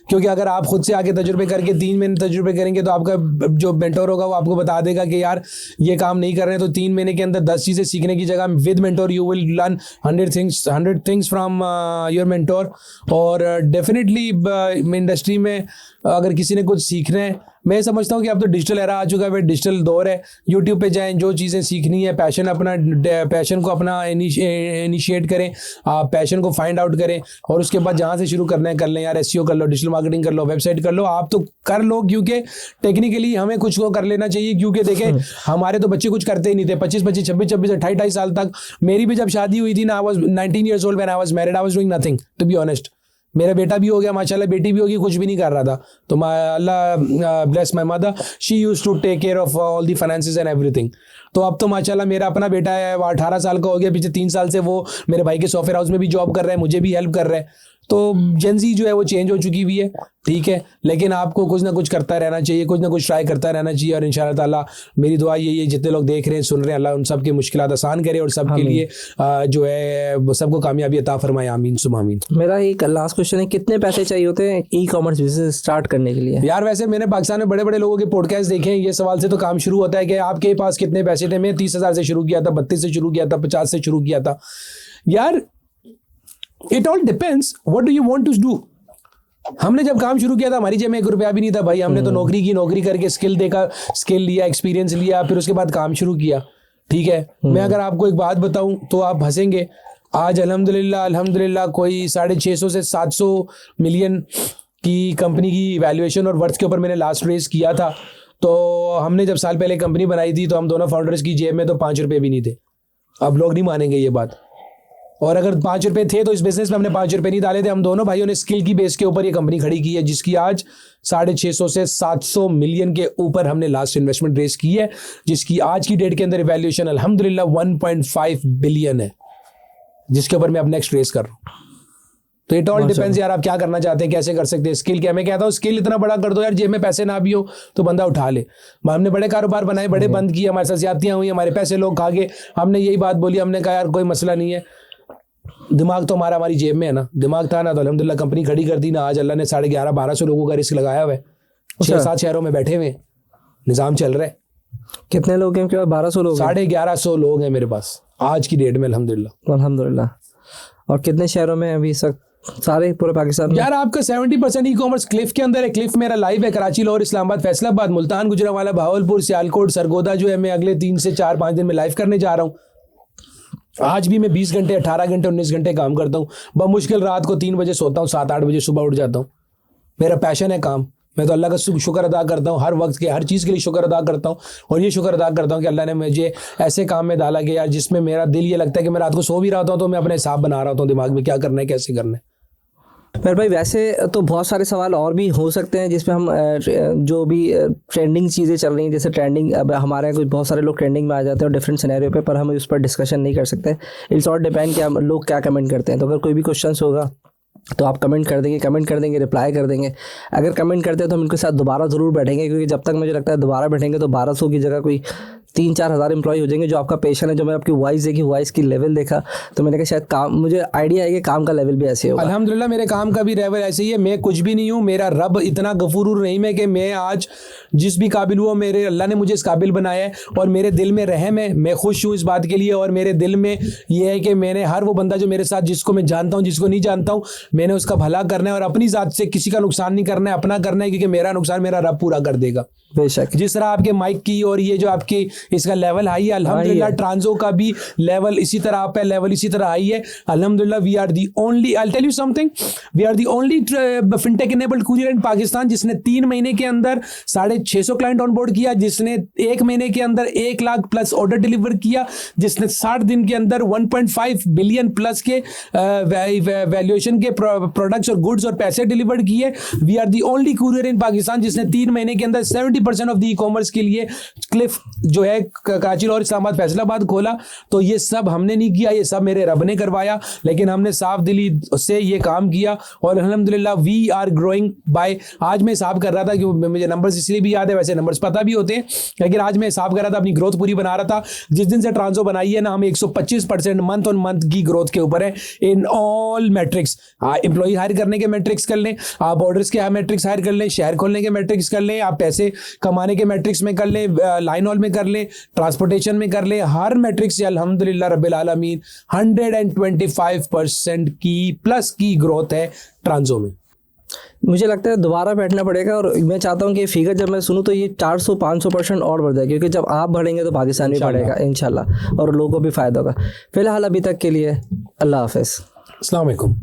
क्योंकि अगर आप खुद से आके तजुर्बे करके 3 महीने तजुर्बे करेंगे तो आपका जो मेंटोर होगा वो आपको बता देगा कि यार ये काम नहीं कर रहे हैं, तो 3 महीने के अंदर 10 चीज़ें सीखने की जगह with mentor you will learn 100 things from your mentor. और डेफिनेटली इंडस्ट्री में अगर किसी ने कुछ सीखना है, मैं समझता हूँ कि अब तो डिजिटल एरा आ चुका है, डिजिटल दौर है। यूट्यूब पे जाएं, जो चीज़ें सीखनी है, पैशन को अपना इनिशिएट करें, आप पैशन को फाइंड आउट करें, और उसके बाद जहाँ से शुरू करना है कर लें। यार SEO कर लो, डिजिटल मार्केटिंग कर लो, वेबसाइट कर लो, आप तो कर लो, क्योंकि टेक्निकली हमें कुछ को कर लेना चाहिए। क्योंकि देखें हमारे तो बच्चे कुछ करते ही नहीं थे, 25, 26, 28 साल तक। मेरी भी जब शादी हुई थी ना, I was 19 years old when I was married, I was doing nothing to be honest। मेरा बेटा भी हो गया माशाल्लाह, बेटी भी होगी, कुछ भी नहीं कर रहा था। तो Allah bless my mother, she used to take care of all the finances and everything. तो अब तो माशाल्लाह मेरा अपना बेटा है, वो 18 साल का हो गया। पीछे 3 साल से वो मेरे भाई के सॉफ्टवेयर हाउस में भी जॉब कर रहा है, मुझे भी हेल्प कर रहा है। तो जेनजी जो है वो चेंज हो चुकी हुई है, ठीक है, लेकिन आपको कुछ ना कुछ करता रहना चाहिए, कुछ ना कुछ ट्राई करता रहना चाहिए। और इंशाअल्लाह ताला मेरी दुआ यही है, जितने लोग देख रहे हैं, सुन रहे हैं, अल्लाह उन सब की मुश्किलात आसान करे और सबके लिए जो है सबको कामयाबी अता फरमाए। आमीन सुम आमीन। मेरा एक लास्ट क्वेश्चन है, कितने पैसे चाहिए होते हैं ई-कॉमर्स बिजनेस स्टार्ट करने के लिए? यार वैसे मैंने पाकिस्तान में बड़े बड़े लोगों के पॉडकास्ट देखे हैं, ये सवाल से तो काम शुरू होता है कि आपके पास कितने पैसे थे। मैं 30,000 से शुरू किया था, 32 से शुरू किया था, 50 से शुरू किया था। यार it all depends what do you want to do. हमने जब काम शुरू किया था हमारी जेब में 1 रुपया भी नहीं था भाई। हमने तो नौकरी करके स्किल लिया, एक्सपीरियंस लिया, फिर उसके बाद काम शुरू किया, ठीक है। मैं अगर आपको एक बात बताऊं तो आप हंसेंगे। आज अल्हम्दुलिल्लाह कोई 650 से 700 मिलियन की कंपनी की वैल्यूएशन और वर्थ के ऊपर मैंने लास्ट रेस किया था। तो हमने जब साल पहले कंपनी बनाई थी तो हम दोनों फाउंडर्स की जेब में तो 5 रुपये भी नहीं थे। अब लोग नहीं मानेंगे ये बात, और अगर 5 रुपये थे तो इस बिजनेस में हमने 5 रुपये नहीं डाले थे। हम दोनों भाइयों ने स्किल की बेस के ऊपर ये कंपनी खड़ी की है, जिसकी आज 650 से 700 मिलियन के ऊपर हमने लास्ट इन्वेस्टमेंट रेस की है, जिसकी आज की डेट के अंदर वैल्यूएशन अल्हम्दुलिल्लाह 1.5 बिलियन है, जिसके ऊपर मैं अब नेक्स्ट रेस कर रहा हूँ। तो इट ऑल डिपेंड्स यार, आप क्या करना चाहते हैं, कैसे कर सकते हैं। स्किल क्या, मैं कहता हूँ स्किल इतना बड़ा कर दो यार, जेब में पैसे ना भी हो तो बंदा उठा ले। हमने बड़े कारोबार बनाए, बड़े बंद किए, हमारे साथ ज्यादतियां हुई, हमारे पैसे लोग खा गए। हमने यही बात बोली, हमने कहा यार कोई मसला नहीं है, दिमाग तो हमारी जेब में है ना। दिमाग था ना तो अल्हम्दुलिल्लाह कंपनी खड़ी कर दी ना। आज अल्लाह ने 11,500 लोगों का रिस्क लगाया हुआ है, 6-7 शहरों में बैठे हुए, निज़ाम चल रहा है। कितने लोग हैं? 1200 लोग? 1150 लोग हैं मेरे पास आज की डेट में अल्हम्दुलिल्लाह। और कितने शहरों में अभी तक? सारे पूरे पाकिस्तान में? यार आपका 70% ई-कॉमर्स क्लिफ के अंदर है। क्लिफ मेरा लाइव है कराची, लाहौर, इस्लामाबाद, फैसलाबाद, मुल्तान, गुजरांवाला, भावलपुर, सियालकोट, सरगोदा जो है मैं अगले 3 से 4-5 दिन में लाइव करने जा रहा हूँ। आज भी मैं 20 घंटे, 18 घंटे, 19 घंटे काम करता हूँ। बमुश्किल रात को 3 बजे सोता हूँ, 7-8 बजे सुबह उठ जाता हूँ। मेरा पैशन है काम। मैं तो अल्लाह का शुक्र अदा करता हूँ, हर वक्त के हर चीज़ के लिए शुक्र अदा करता हूँ। और ये शुक्र अदा करता हूँ कि अल्लाह ने मुझे ऐसे काम में डाला कि यार जिसमें मेरा दिल ये लगता है कि मैं रात को सो भी रहा हूँ तो मैं अपने हिसाब बना रहा हूँ दिमाग में, क्या करना है, कैसे करना है। मेरे भाई वैसे तो बहुत सारे सवाल और भी हो सकते हैं जिसमें हम जो भी ट्रेंडिंग चीज़ें चल रही हैं, जैसे ट्रेंडिंग, अब हमारे यहाँ कुछ बहुत सारे लोग ट्रेंडिंग में आ जाते हैं डिफरेंट सिनेरियो पे, पर हम उस पर डिस्कशन नहीं कर सकते। इट्स ऑल डिपेंड कि हम लोग क्या कमेंट करते हैं। तो अगर कोई भी क्वेश्चन होगा तो आप कमेंट कर देंगे, रिप्लाई कर देंगे। अगर कमेंट करते हैं तो हम इनके साथ दोबारा ज़रूर बैठेंगे, क्योंकि जब तक मुझे लगता है दोबारा बैठेंगे तो 1200 की जगह कोई 3-4 हज़ार एम्प्लॉय हो जाएंगे। जो आपका पेशन है, जो मैंने आपकी वॉइस देखी, वॉइस की लेवल देखा, तो मैंने कहा शायद काम, मुझे आइडिया है कि काम का लेवल भी ऐसे होगा। अल्हम्दुलिल्लाह मेरे काम का भी लेवल ऐसे ही है। मैं कुछ भी नहीं हूँ, मेरा रब इतना गफूर रहीम है कि मैं आज जिस भी काबिल हुआ, मेरे अल्लाह ने मुझे इस काबिल बनाया है और मेरे दिल में रहम है। मैं खुश हूँ इस बात के लिए, और मेरे दिल में ये है कि मैंने हर वो बंदा जो मेरे साथ, जिसको मैं जानता हूँ, जिसको नहीं जानता हूँ, मैंने उसका भला करना है और अपनी ज़ात से किसी का नुकसान नहीं करना है, अपना करना है, क्योंकि मेरा नुकसान मेरा रब पूरा कर देगा बेशक। जिस तरह आपके माइक की और ये जो आपकी इसका लेवल हाई है, अल्हम्दुलिल्लाह ट्रांजो का भी लेवल इसी तरह आप है, लेवल इसी तरह हाई है अल्हम्दुलिल्लाह। We are the only, I will tell you something, we are the only fintech enabled courier in Pakistan जिसने 3 महीने के अंदर 650 क्लाइंट ऑन बोर्ड किया, जिसने 1 महीने के अंदर 1 लाख प्लस ऑर्डर डिलीवर किया, जिसने 60 दिन के अंदर 1.5 बिलियन प्लस के वैल्यूएशन के प्रोडक्ट्स और गुड्स और पैसे डिलीवर किए। We are the only courier in Pakistan जिसने 3 महीने के अंदर 70% ऑफ द ई कॉमर्स के लिए क्लिफ जो है कराची और इस्लामाबाद फैसलाबाद खोला। तो ये सब हमने नहीं किया, ये सब मेरे रब ने करवाया, लेकिन हमने साफ दिली से ये काम किया और अल्हम्दुलिल्लाह वी आर ग्रोइंग बाय। आज मैं हिसाब कर रहा था कि मुझे नंबर्स इसलिए भी याद है, वैसे नंबर्स पता भी होते हैं, लेकिन आज मैं हिसाब कर रहा था, अपनी ग्रोथ पूरी बना रहा था। जिस दिन से ट्रांसो बनाई है ना, हम 125% मंथ ऑन मंथ की ग्रोथ के ऊपर है in all metrics. Employ hire करने के मैट्रिक्स कर लें आप, ऑर्डर्स के मैट्रिक्स हायर कर लें, शहर खोलने के मैट्रिक्स कर लें आप, पैसे कमाने के मैट्रिक्स में कर लें, लाइन हॉल में कर लें, ट्रांसपोर्टेशन में कर लें, हर मैट्रिक्स से अल्हम्दुलिल्लाह रब्बिल आलमीन 125% की प्लस की ग्रोथ है ट्रांसो में। मुझे लगता है दोबारा बैठना पड़ेगा और मैं चाहता हूँ कि फिगर जब मैं सुनूँ तो ये 400-500% और बढ़ जाए, क्योंकि जब आप बढ़ेंगे तो पाकिस्तान भी बढ़ेगा इंशाल्लाह और लोगों को भी फ़ायदा होगा। फिलहाल अभी तक के लिए अल्लाह हाफ़िज़, अस्सलाम वालेकुम।